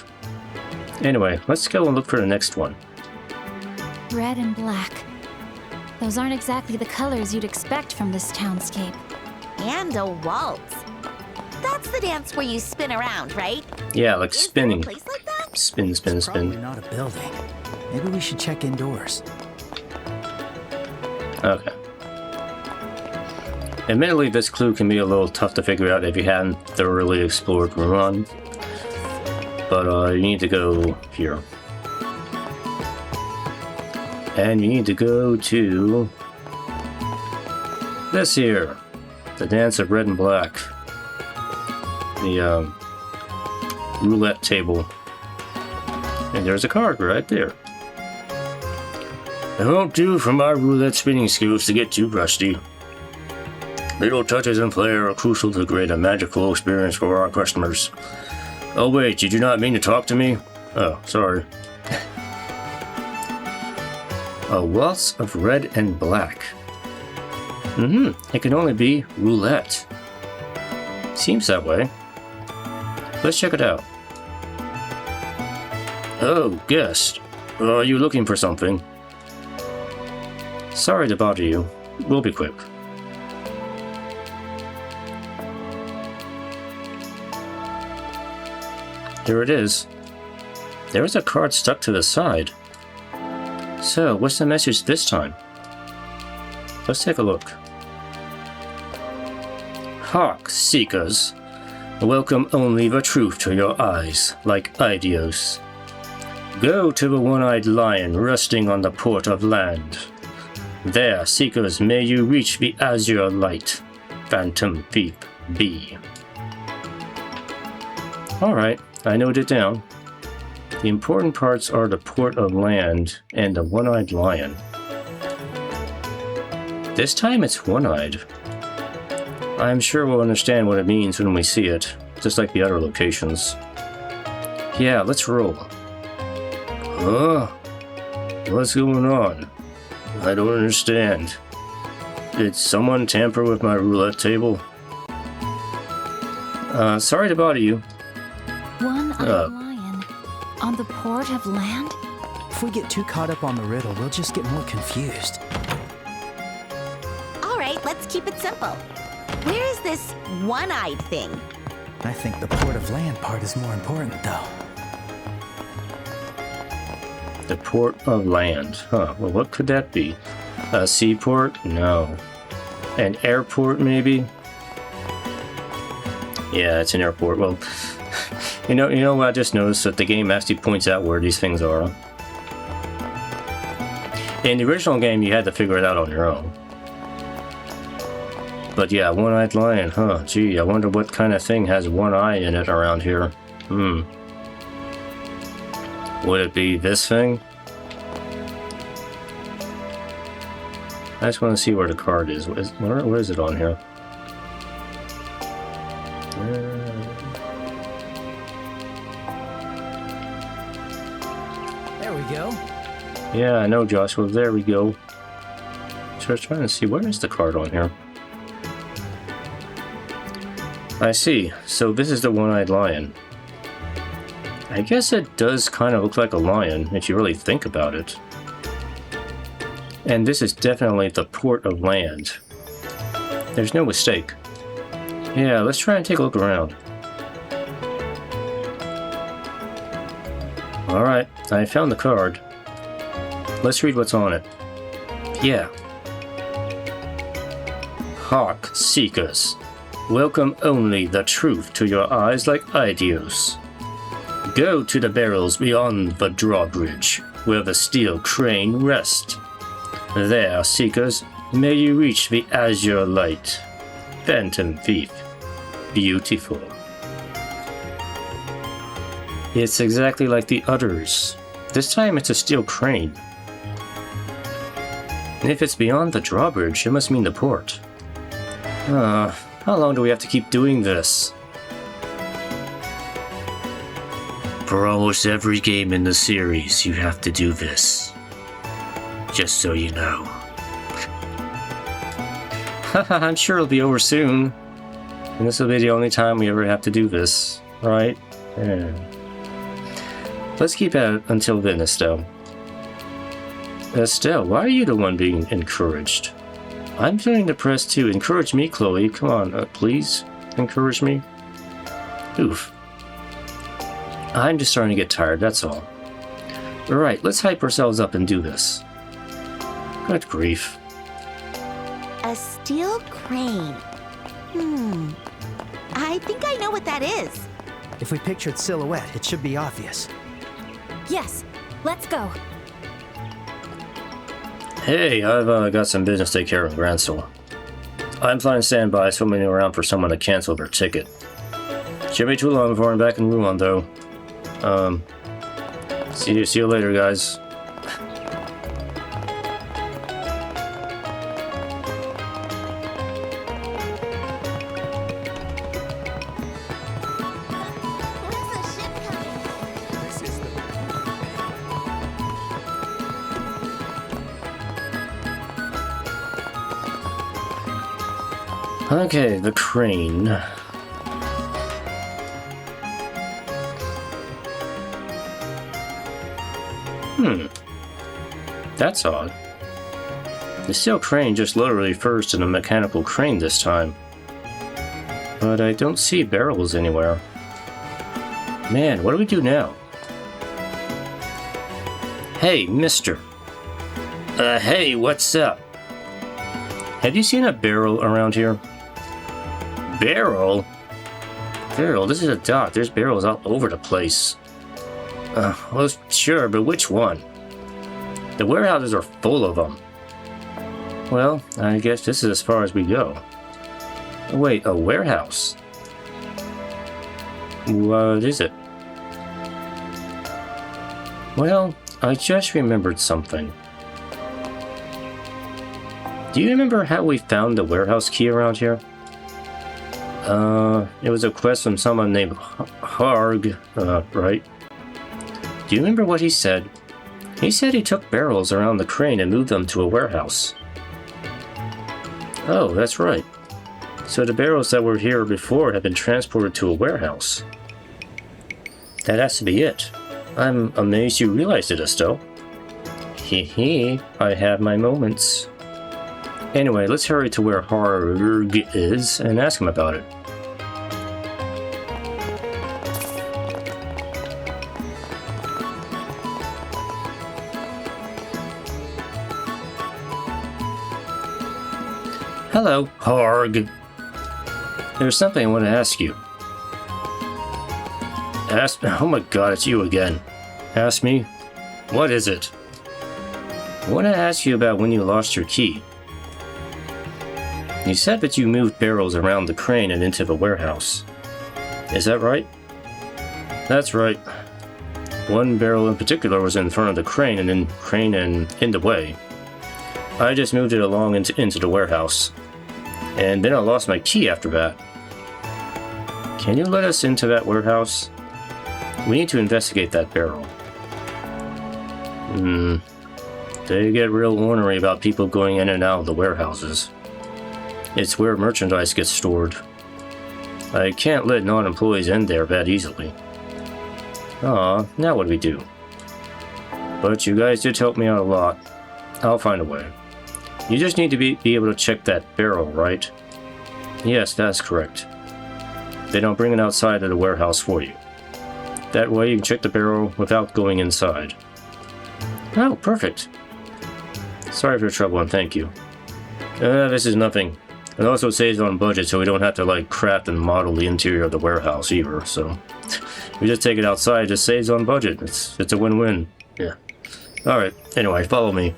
Anyway, let's go and look for the next one. Red and black. Those aren't exactly the colors you'd expect from this townscape. And a waltz. That's the dance where you spin around, right? Yeah, like Is there a spinning. place like that? Spin, spin, It's probably spin. not a building. Maybe we should check indoors. Okay. Admittedly, this clue can be a little tough to figure out if you hadn't thoroughly explored Ruan. But you need to go here. And you need to go to this here. The Dance of Red and Black. The roulette table. And there's a card right there. It won't do for my roulette spinning skills to get too rusty. Little touches in play are crucial to create a magical experience for our customers. Oh wait, did you not mean to talk to me? Oh, sorry. A waltz of red and black. It can only be roulette. Seems that way. Let's check it out. Oh, guest. Are you looking for something? Sorry to bother you. We'll be quick. Here it is. There is a card stuck to the side. So, what's the message this time? Let's take a look. Hark, seekers. Welcome only the truth to your eyes, like Idios. Go to the one-eyed lion resting on the port of land. There, seekers, may you reach the azure light. Phantom Thief B. Alright, I noted it down. The important parts are the port of land and the one-eyed lion. This time it's one-eyed. I'm sure we'll understand what it means when we see it, just like the other locations. Yeah, let's roll. Huh? What's going on? I don't understand. Did someone tamper with my roulette table? Sorry to bother you. One-eyed lion on the port of land? If we get too caught up on the riddle, we'll just get more confused. All right, let's keep it simple. Where is this one-eyed thing? I think the port of land part is more important, though. The port of land. Huh, well, what could that be? A seaport? No. An airport, maybe? Yeah, it's an airport. Well, you know what I just noticed? That the game actually points out where these things are. In the original game, you had to figure it out on your own. But yeah, one-eyed lion, huh? Gee, I wonder what kind of thing has one eye in it around here. Would it be this thing? I just want to see where the card is. Where is it on here? There we go. Yeah, I know, Joshua. There we go. So I was trying to see, where is the card on here? I see. So this is the one-eyed lion. I guess it does kind of look like a lion, if you really think about it. And this is definitely the port of land. There's no mistake. Yeah, let's try and take a look around. Alright, I found the card. Let's read what's on it. Yeah. Hark, seekers. Welcome only the truth to your eyes like Idios. Go to the barrels beyond the drawbridge, where the steel crane rests. There, seekers, may you reach the azure light. Phantom Thief. Beautiful. It's exactly like the others. This time it's a steel crane. And if it's beyond the drawbridge, it must mean the port. How long do we have to keep doing this? For almost every game in the series, you have to do this. just so you know. Haha, I'm sure it'll be over soon. And this will be the only time we ever have to do this, right? Yeah. Let's keep at it until then, Estelle. Estelle, why are you the one being encouraged? I'm feeling depressed too. Encourage me, Chloe. Come on, please. Encourage me. Oof. I'm just starting to get tired, that's all. Alright, let's hype ourselves up and do this. Good grief. A steel crane. I think I know what that is. If we pictured silhouette, it should be obvious. Yes, let's go. Hey, I've got some business to take care of in Gransel. I'm flying standby, swimming around for someone to cancel their ticket. Shouldn't be too long before I'm back in Rouen, though. See you later, guys. Okay, the crane. That's odd. The steel crane just literally refers to the mechanical crane this time. But I don't see barrels anywhere. Man, what do we do now? Hey, mister. Hey, what's up? Have you seen a barrel around here? Barrel? Barrel, this is a dock. There's barrels all over the place. Well, sure, but which one? The warehouses are full of them. Well, I guess this is as far as we go. Wait, a warehouse? What is it? Well, I just remembered something. Do you remember how we found the warehouse key around here? It was a quest from someone named Harg, right? Do you remember what he said? He said he took barrels around the crane and moved them to a warehouse. Oh, that's right. So the barrels that were here before have been transported to a warehouse. That has to be it. I'm amazed you realized it, Estelle. Hee, I have my moments. Anyway, let's hurry to where Harg is and ask him about it. Hello, Harg. There's something I want to ask you. Oh my god, it's you again. Ask me? What is it? I want to ask you about when you lost your key. You said that you moved barrels around the crane and into the warehouse. Is that right? That's right. One barrel in particular was in front of the crane and in the way. I just moved it along into the warehouse. And then I lost my key after that. Can you let us into that warehouse? We need to investigate that barrel. They get real ornery about people going in and out of the warehouses. It's where merchandise gets stored. I can't let non-employees in there that easily. Aw, now what do we do? But you guys did help me out a lot. I'll find a way. You just need to be able to check that barrel, right? Yes, that's correct. They don't bring it outside of the warehouse for you. That way you can check the barrel without going inside. Oh, perfect. Sorry for the trouble and thank you. This is nothing. It also saves on budget so we don't have to craft and model the interior of the warehouse either, so... we just take it outside, it just saves on budget. It's a win-win. Yeah. Alright, anyway, follow me.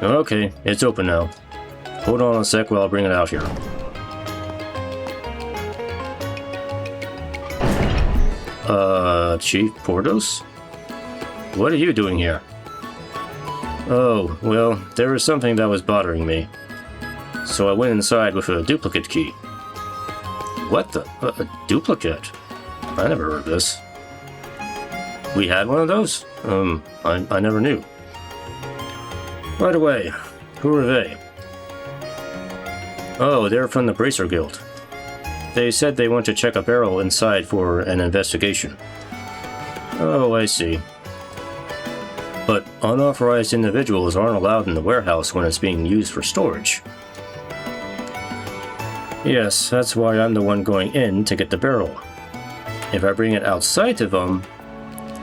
Okay, it's open now. Hold on a sec while I bring it out here. Chief Portos? What are you doing here? Oh, well, there was something that was bothering me. So I went inside with a duplicate key. What the? A duplicate? I never heard of this. We had one of those? I never knew. Right away. Who are they? Oh, they're from the Bracer Guild. They said they want to check a barrel inside for an investigation. Oh, I see. But unauthorized individuals aren't allowed in the warehouse when it's being used for storage. Yes, that's why I'm the one going in to get the barrel. If I bring it outside of them,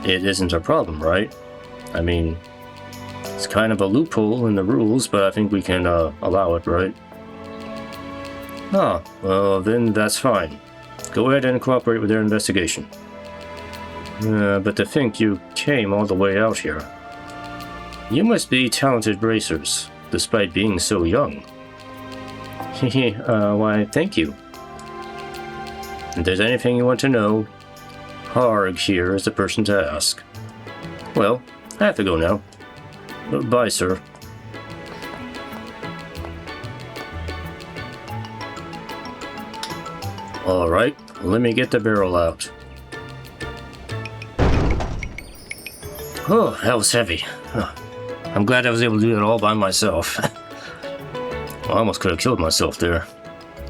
it isn't a problem, right? I mean, it's kind of a loophole in the rules, but I think we can allow it, right? Ah, well then that's fine. Go ahead and cooperate with their investigation. But to think you came all the way out here. You must be talented bracers, despite being so young. Why, thank you. If there's anything you want to know, Harg here is the person to ask. Well, I have to go now. Bye, sir. Alright, let me get the barrel out. Oh, that was heavy. I'm glad I was able to do that all by myself. I almost could have killed myself there.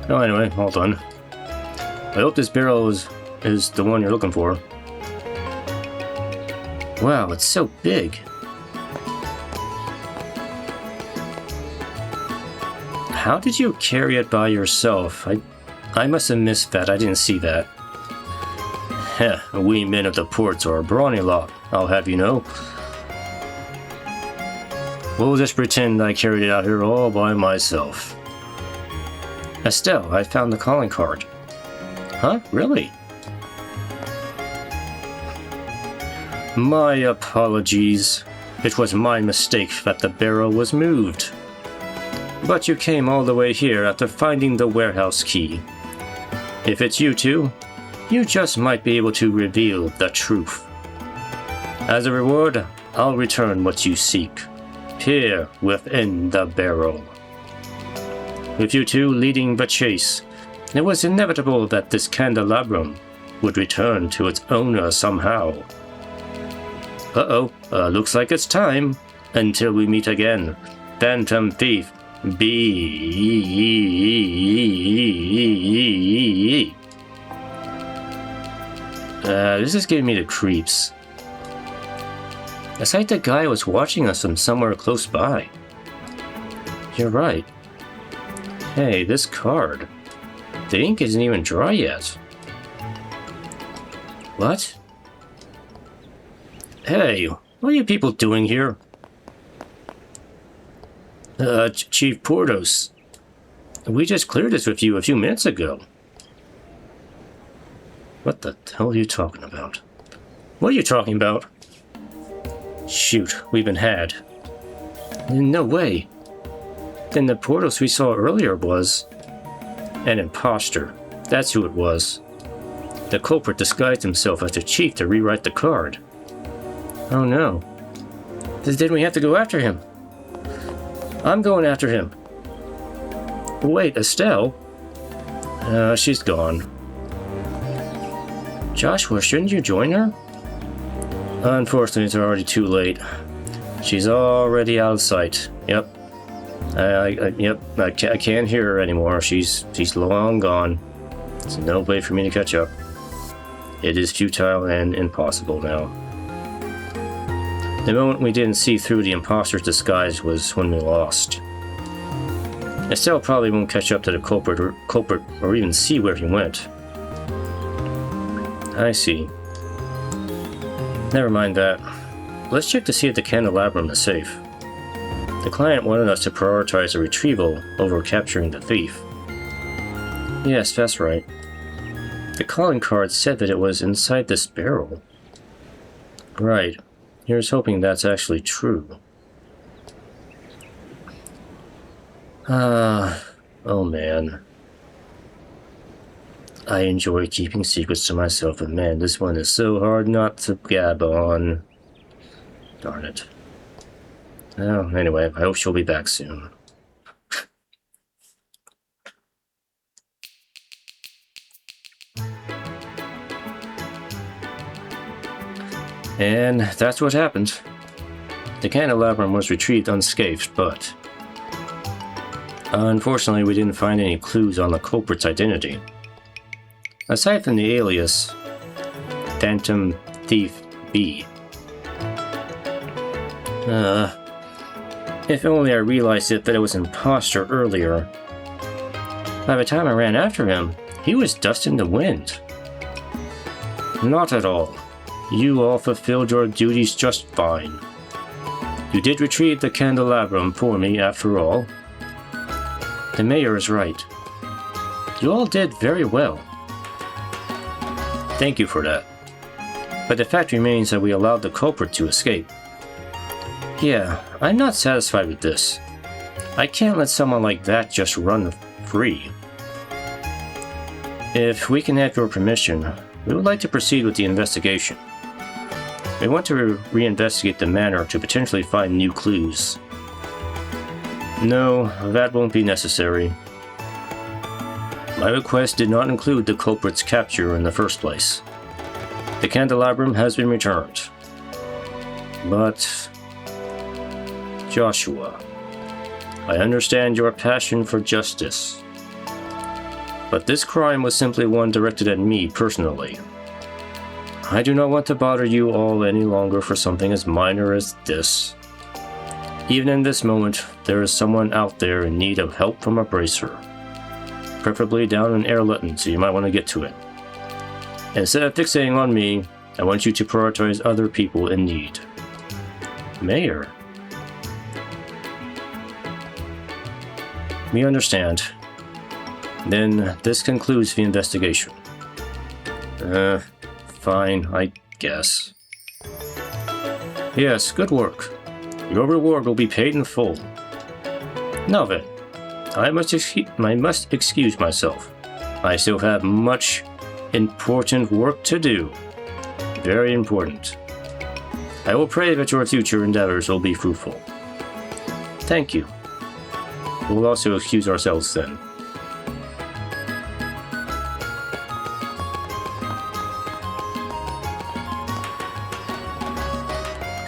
Oh, anyway, all done. I hope this barrel is the one you're looking for. Wow, it's so big. How did you carry it by yourself? I must have missed that. I didn't see that. Heh, we men of the ports are a brawny lot, I'll have you know. We'll just pretend I carried it out here all by myself. Estelle, I found the calling card. Huh? Really? My apologies. It was my mistake that the barrel was moved. But you came all the way here after finding the warehouse key. If it's you two, you just might be able to reveal the truth. As a reward, I'll return what you seek. Here within the barrel. With you two leading the chase, it was inevitable that this candelabrum would return to its owner somehow. Looks like it's time. Until we meet again, Phantom Thief B. This is giving me the creeps. It's like the guy was watching us from somewhere close by. You're right. Hey, this card. The ink isn't even dry yet. What? Hey, what are you people doing here? Chief Portos. We just cleared this with you a few minutes ago. What the hell are you talking about? What are you talking about? Shoot, we've been had. No way. Then the Portos we saw earlier was an imposter. That's who it was. The culprit disguised himself as the chief to rewrite the card. Oh no. Then we have to go after him. I'm going after him. Wait, Estelle? She's gone. Joshua, shouldn't you join her? Unfortunately, it's already too late. She's already out of sight. Yep. I can't hear her anymore. She's long gone. There's no way for me to catch up. It is futile and impossible now. The moment we didn't see through the imposter's disguise was when we lost. Estelle probably won't catch up to the culprit or even see where he went. I see. Never mind that. Let's check to see if the candelabrum is safe. The client wanted us to prioritize the retrieval over capturing the thief. Yes, that's right. The calling card said that it was inside this barrel. Right. Here's hoping that's actually true. Oh man. I enjoy keeping secrets to myself, but man, this one is so hard not to gab on. Darn it. Well, anyway, I hope she'll be back soon. And that's what happened. The candelabrum was retrieved unscathed, but unfortunately we didn't find any clues on the culprit's identity. Aside from the alias Phantom Thief B. If only I realized that it was an imposter earlier. By the time I ran after him, he was dust in the wind. Not at all. You all fulfilled your duties just fine. You did retrieve the candelabrum for me after all. The mayor is right. You all did very well. Thank you for that. But the fact remains that we allowed the culprit to escape. Yeah, I'm not satisfied with this. I can't let someone like that just run free. If we can have your permission, we would like to proceed with the investigation. We want to reinvestigate the manor to potentially find new clues. No, that won't be necessary. My request did not include the culprit's capture in the first place. The candelabrum has been returned. But Joshua, I understand your passion for justice. But this crime was simply one directed at me personally. I do not want to bother you all any longer for something as minor as this. Even in this moment, there is someone out there in need of help from a bracer. Preferably down in Airlutton, so you might want to get to it. Instead of fixating on me, I want you to prioritize other people in need. Mayor. We understand. Then this concludes the investigation. Fine, I guess. Yes, good work. Your reward will be paid in full. Now then, I must excuse myself. I still have much important work to do. Very important. I will pray that your future endeavors will be fruitful. Thank you. We'll also excuse ourselves then.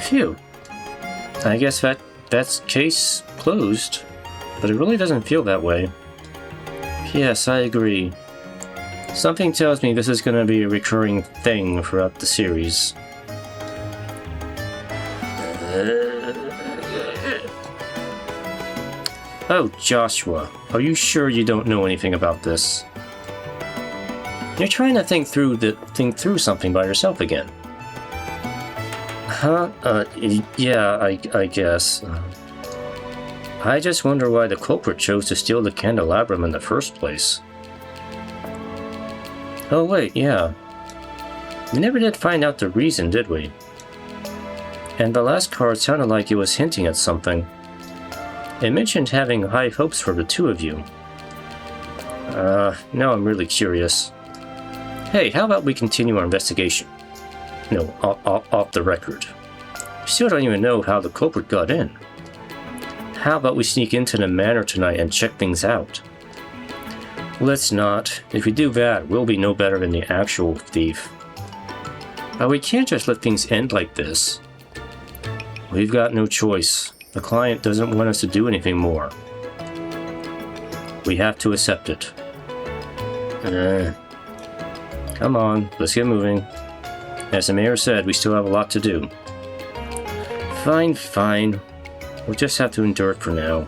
Phew. I guess that's case closed, but it really doesn't feel that way. Yes, I agree. Something tells me this is going to be a recurring thing throughout the series. Oh, Joshua, are you sure you don't know anything about this? You're trying to think through something by yourself again. Huh? Yeah, I guess. I just wonder why the culprit chose to steal the candelabrum in the first place. Oh wait, yeah. We never did find out the reason, did we? And the last card sounded like it was hinting at something. It mentioned having high hopes for the two of you. Now I'm really curious. Hey, how about we continue our investigation? No, off the record. We still don't even know how the culprit got in. How about we sneak into the manor tonight and check things out? Let's not. If we do that, we'll be no better than the actual thief. But we can't just let things end like this. We've got no choice. The client doesn't want us to do anything more. We have to accept it. Come on, let's get moving. As the mayor said, we still have a lot to do. Fine. We'll just have to endure it for now.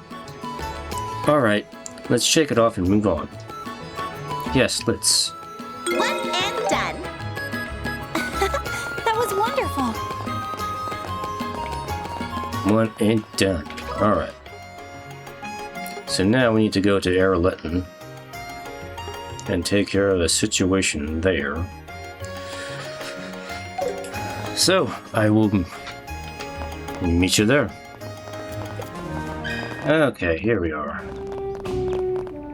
Alright, let's shake it off and move on. Yes, let's. One and done. That was wonderful. One and done. Alright. So now we need to go to Airlutton and take care of the situation there. So, I will meet you there. Okay, here we are.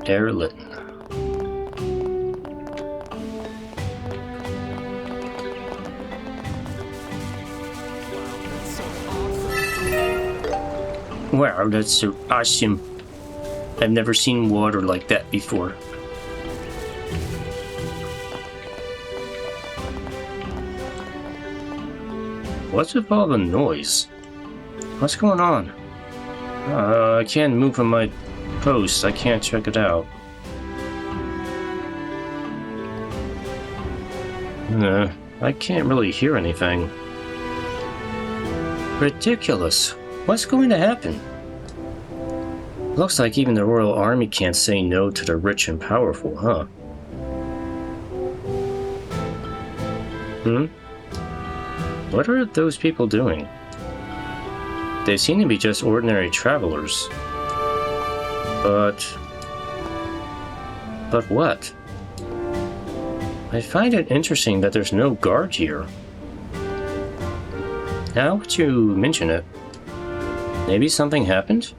Airlutton. Wow, that's so awesome. I've never seen water like that before. What's with all the noise? What's going on? I can't move from my post. I can't check it out. I can't really hear anything. Ridiculous. What's going to happen? Looks like even the Royal Army can't say no to the rich and powerful, huh? What are those people doing? They seem to be just ordinary travelers. But what? I find it interesting that there's no guard here. Now that you mention it, maybe something happened?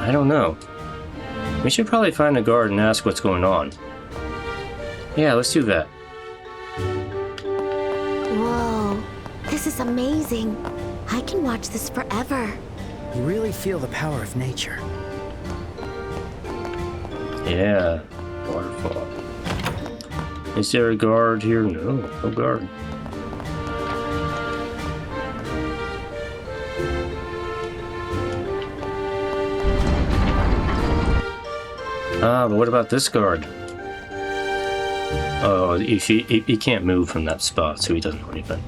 I don't know. We should probably find a guard and ask what's going on. Yeah, let's do that. Whoa, this is amazing. I can watch this forever. You really feel the power of nature. Yeah, waterfall. Is there a guard here? No guard. But what about this guard? Oh, he can't move from that spot, so he doesn't know anything.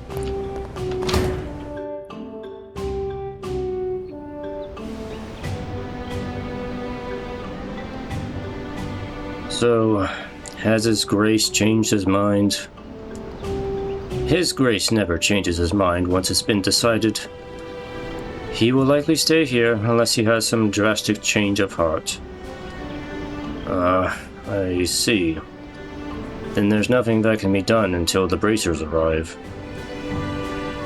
So, has His Grace changed his mind? His Grace never changes his mind once it's been decided. He will likely stay here unless he has some drastic change of heart. I see. Then there's nothing that can be done until the bracers arrive.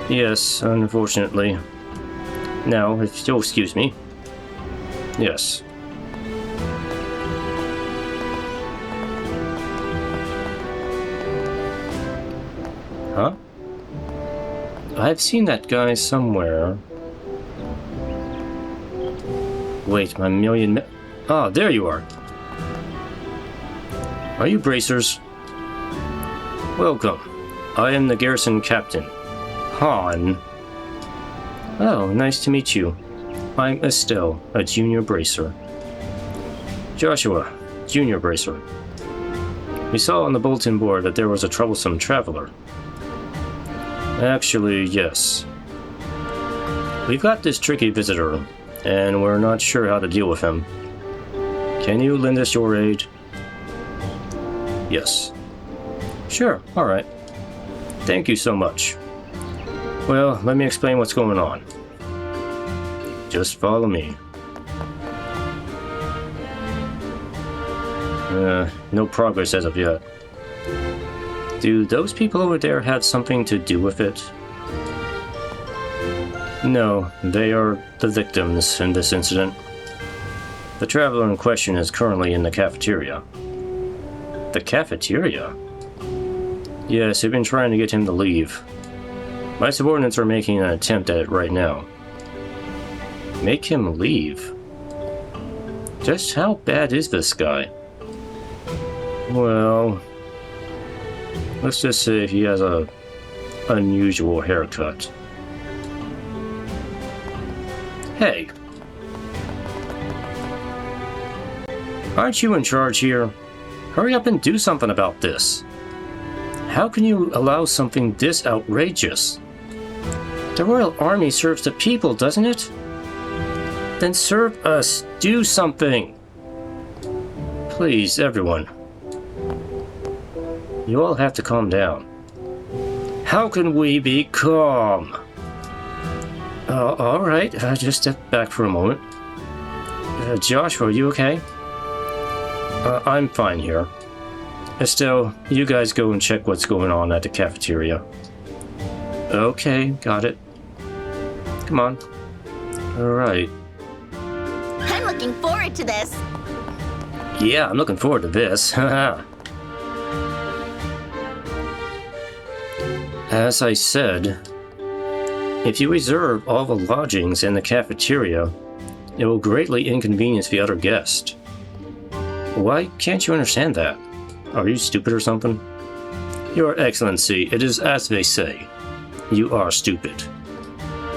Yes, unfortunately. Now, if you'll excuse me. Yes. Huh? I've seen that guy somewhere. Wait, my million... Ah, there you are. Are you bracers? Welcome. I am the garrison captain, Han. Oh, nice to meet you. I'm Estelle, a junior bracer. Joshua, junior bracer. We saw on the bulletin board that there was a troublesome traveler. Actually, yes. We've got this tricky visitor, and we're not sure how to deal with him. Can you lend us your aid? Yes. Sure, alright. Thank you so much. Well, let me explain what's going on. Just follow me. No progress as of yet. Do those people over there have something to do with it? No, they are the victims in this incident. The traveler in question is currently in the cafeteria. The cafeteria? Yes, they've been trying to get him to leave. My subordinates are making an attempt at it right now. Make him leave? Just how bad is this guy? Well, let's just say he has a unusual haircut. Hey! Aren't you in charge here? Hurry up and do something about this. How can you allow something this outrageous? The Royal Army serves the people, doesn't it? Then serve us. Do something. Please, everyone. You all have to calm down. How can we be calm? Alright, just step back for a moment. Joshua, are you okay? I'm fine here. Estelle, you guys go and check what's going on at the cafeteria. Okay, got it. Come on. Alright. I'm looking forward to this. Yeah, I'm looking forward to this. As I said, if you reserve all the lodgings in the cafeteria, it will greatly inconvenience the other guests. Why can't you understand that? Are you stupid or something? Your Excellency, it is as they say. You are stupid.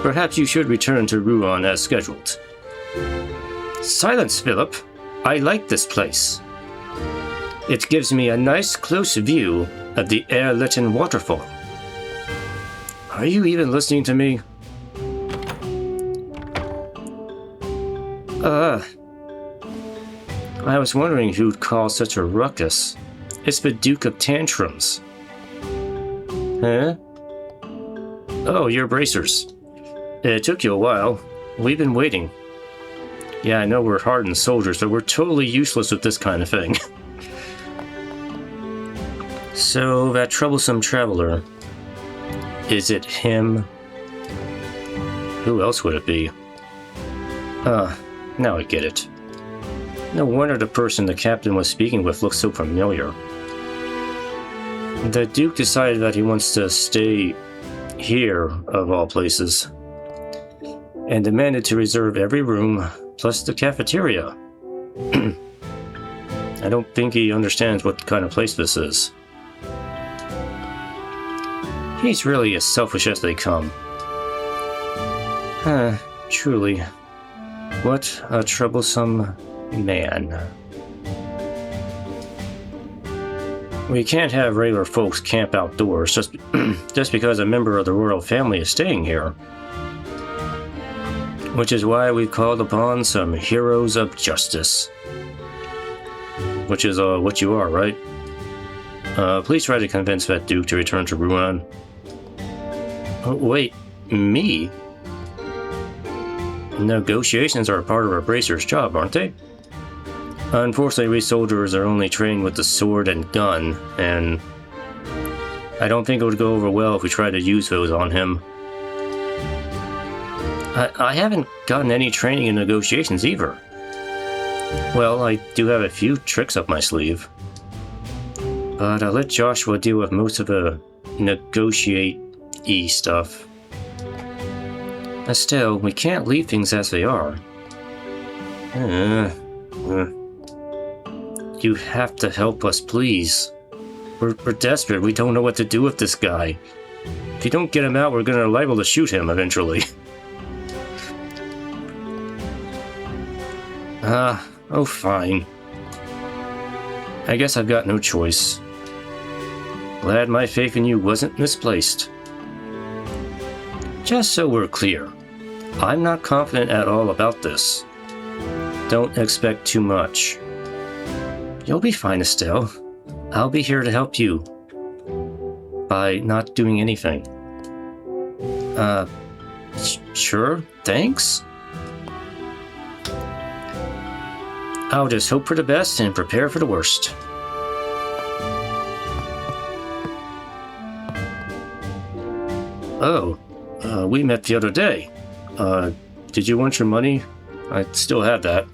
Perhaps you should return to Ruan as scheduled. Silence, Philip. I like this place. It gives me a nice close view of the air-litten waterfall. Are you even listening to me? I was wondering who'd cause such a ruckus. It's the Duke of Tantrums. Huh? Oh, you're bracers. It took you a while. We've been waiting. Yeah, I know we're hardened soldiers, but we're totally useless with this kind of thing. So, that troublesome traveler. Is it him? Who else would it be? Now I get it. No wonder the person the captain was speaking with looked so familiar. The Duke decided that he wants to stay here, of all places, and demanded to reserve every room, plus the cafeteria. I don't think he understands what kind of place this is. He's really as selfish as they come. Truly. What a troublesome man. We can't have regular folks camp outdoors just because a member of the royal family is staying here. Which is why we called upon some heroes of justice. Which is what you are, right? Please try to convince that Duke to return to Ruan. Oh, wait, me? Negotiations are a part of our bracer's job, aren't they? Unfortunately, we soldiers are only trained with the sword and gun, and I don't think it would go over well if we tried to use those on him. I haven't gotten any training in negotiations either. Well, I do have a few tricks up my sleeve. But I'll let Joshua deal with most of the negotiate-y stuff. Still, we can't leave things as they are. You have to help us, please. We're desperate. We don't know what to do with this guy. If you don't get him out, we're gonna liable to shoot him eventually. Oh fine. I guess I've got no choice. Glad my faith in you wasn't misplaced. Just so we're clear, I'm not confident at all about this. Don't expect too much. You'll be fine, Estelle. I'll be here to help you. By not doing anything. Sure, thanks. I'll just hope for the best and prepare for the worst. Oh, we met the other day. Did you want your money? I still have that.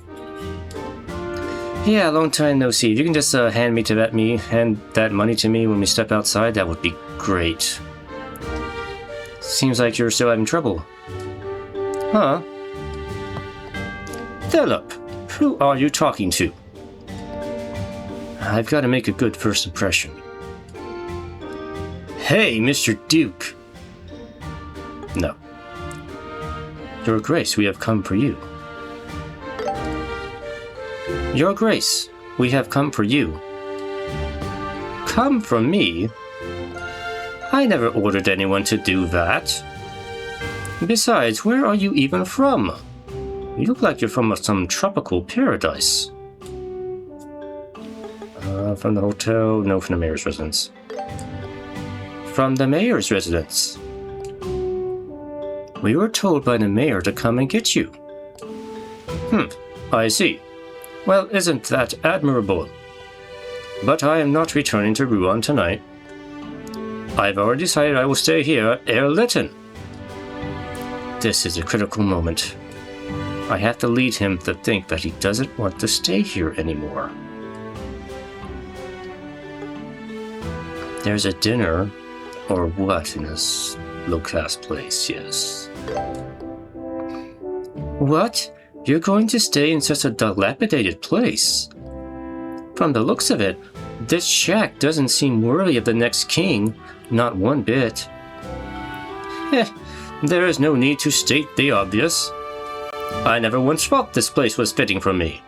Yeah, long time no see. If you can just hand that money to me when we step outside, that would be great. Seems like you're still having trouble. Huh? Philip, who are you talking to? I've got to make a good first impression. Hey, Mr. Duke. No. Your Grace, we have come for you. Your Grace, we have come for you. Come for me? I never ordered anyone to do that. Besides, where are you even from? You look like you're from some tropical paradise. From the hotel? No, from the mayor's residence. From the mayor's residence. We were told by the mayor to come and get you. I see. Well, isn't that admirable? But I am not returning to Ruan tonight. I've already decided I will stay here at Air Lytton. This is a critical moment. I have to lead him to think that he doesn't want to stay here anymore. There's a dinner, or what, in this low-class place, yes. What? You're going to stay in such a dilapidated place? From the looks of it, this shack doesn't seem worthy of the next king, not one bit. There is no need to state the obvious. I never once thought this place was fitting for me.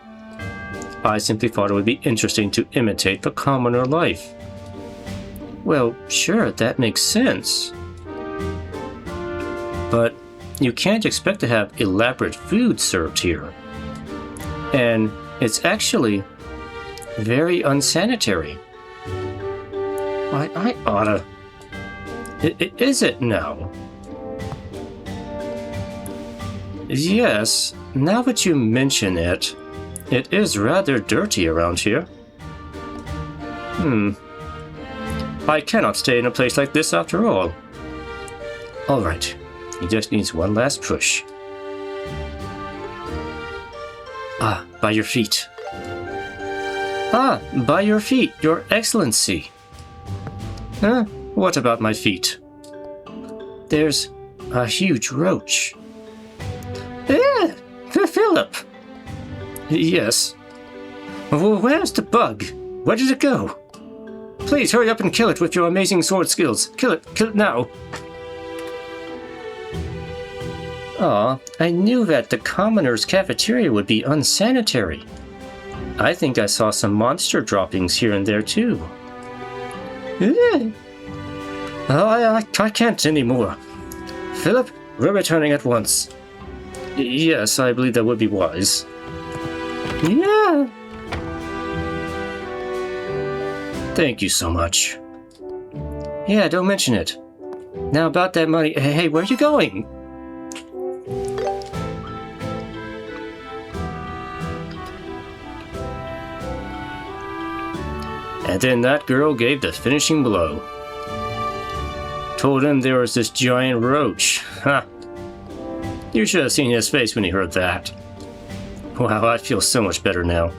I simply thought it would be interesting to imitate the commoner life. Well, sure, that makes sense. But you can't expect to have elaborate food served here. And it's actually very unsanitary. I oughta... Is it now? Yes, now that you mention it, it is rather dirty around here. I cannot stay in a place like this after all. Alright, he just needs one last push. Ah, by your feet. Ah, by your feet, Your Excellency. Huh? What about my feet? There's a huge roach. Philip! Yes. Where's the bug? Where did it go? Please hurry up and kill it with your amazing sword skills. Kill it now. Aw, I knew that the commoner's cafeteria would be unsanitary. I think I saw some monster droppings here and there too. I can't anymore. Philip, we're returning at once. Yes, I believe that would be wise. Yeah. Thank you so much. Yeah, don't mention it. Now about that money. Hey, where are you going? And then that girl gave the finishing blow. Told him there was this giant roach. Ha! You should have seen his face when he heard that. Wow, I feel so much better now.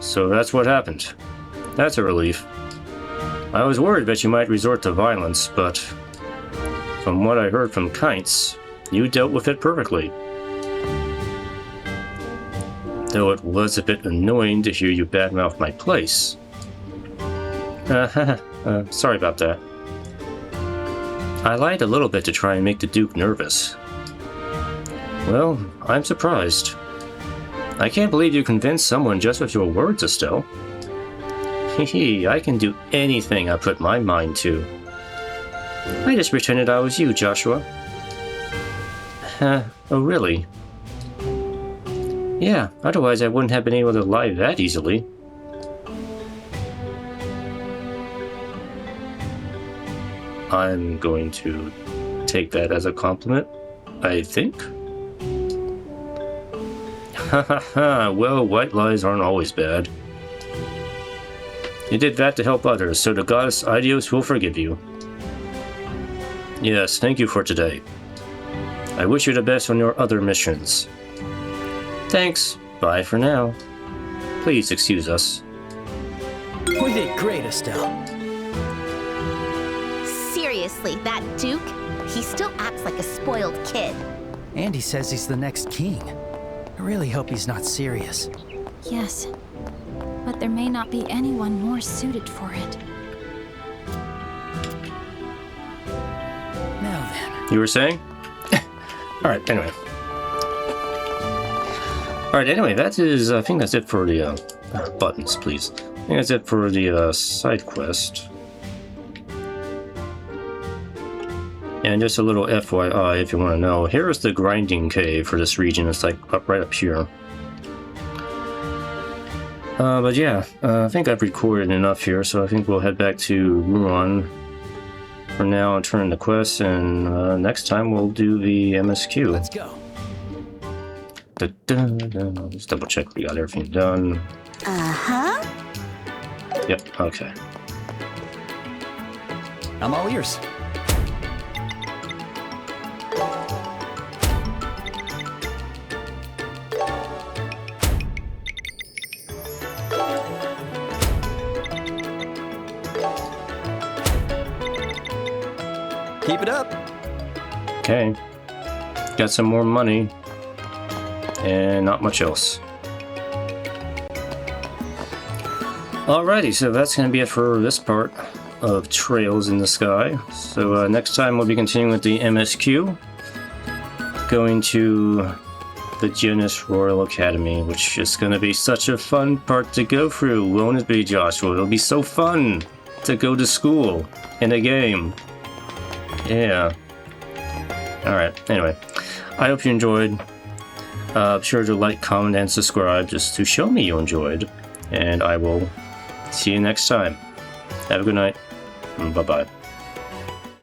So that's what happened. That's a relief. I was worried that you might resort to violence, but from what I heard from Kites, you dealt with it perfectly. Though it was a bit annoying to hear you badmouth my place. Sorry about that. I lied a little bit to try and make the Duke nervous. Well, I'm surprised. I can't believe you convinced someone just with your words, Estelle. Hehe, I can do anything I put my mind to. I just pretended I was you, Joshua. Oh really? Yeah, otherwise I wouldn't have been able to lie that easily. I'm going to take that as a compliment, I think. Hahaha, well, white lies aren't always bad. You did that to help others, so the goddess Idios will forgive you. Yes, thank you for today. I wish you the best on your other missions. Thanks, bye for now. Please excuse us. We did great, Estelle. Seriously, that Duke? He still acts like a spoiled kid. And he says he's the next king. I really hope he's not serious. Yes, but there may not be anyone more suited for it. Now then. You were saying? Alright, anyway. Alright, anyway, that is, I think that's it for the, buttons, please. I think that's it for the, side quest. And just a little FYI, if you want to know, here is the grinding cave for this region. It's like right up here. But yeah, I think I've recorded enough here, so I think we'll head back to Ruan for now and turn in the quest, and next time we'll do the MSQ. Let's go. Let's double check we got everything done. Uh-huh. Yep, okay. I'm all ears. Keep it up. Okay. Got some more money. And not much else. Alrighty, so that's going to be it for this part. of trails in the sky. So next time we'll be continuing with the MSQ, going to the Genis Royal Academy, which is going to be such a fun part to go through, won't it be, Joshua? It'll be so fun to go to school in a game. Yeah. Alright, anyway, I hope you enjoyed. Be sure to like, comment, and subscribe just to show me you enjoyed. And I will see you next time. Have a good night. Bye-bye.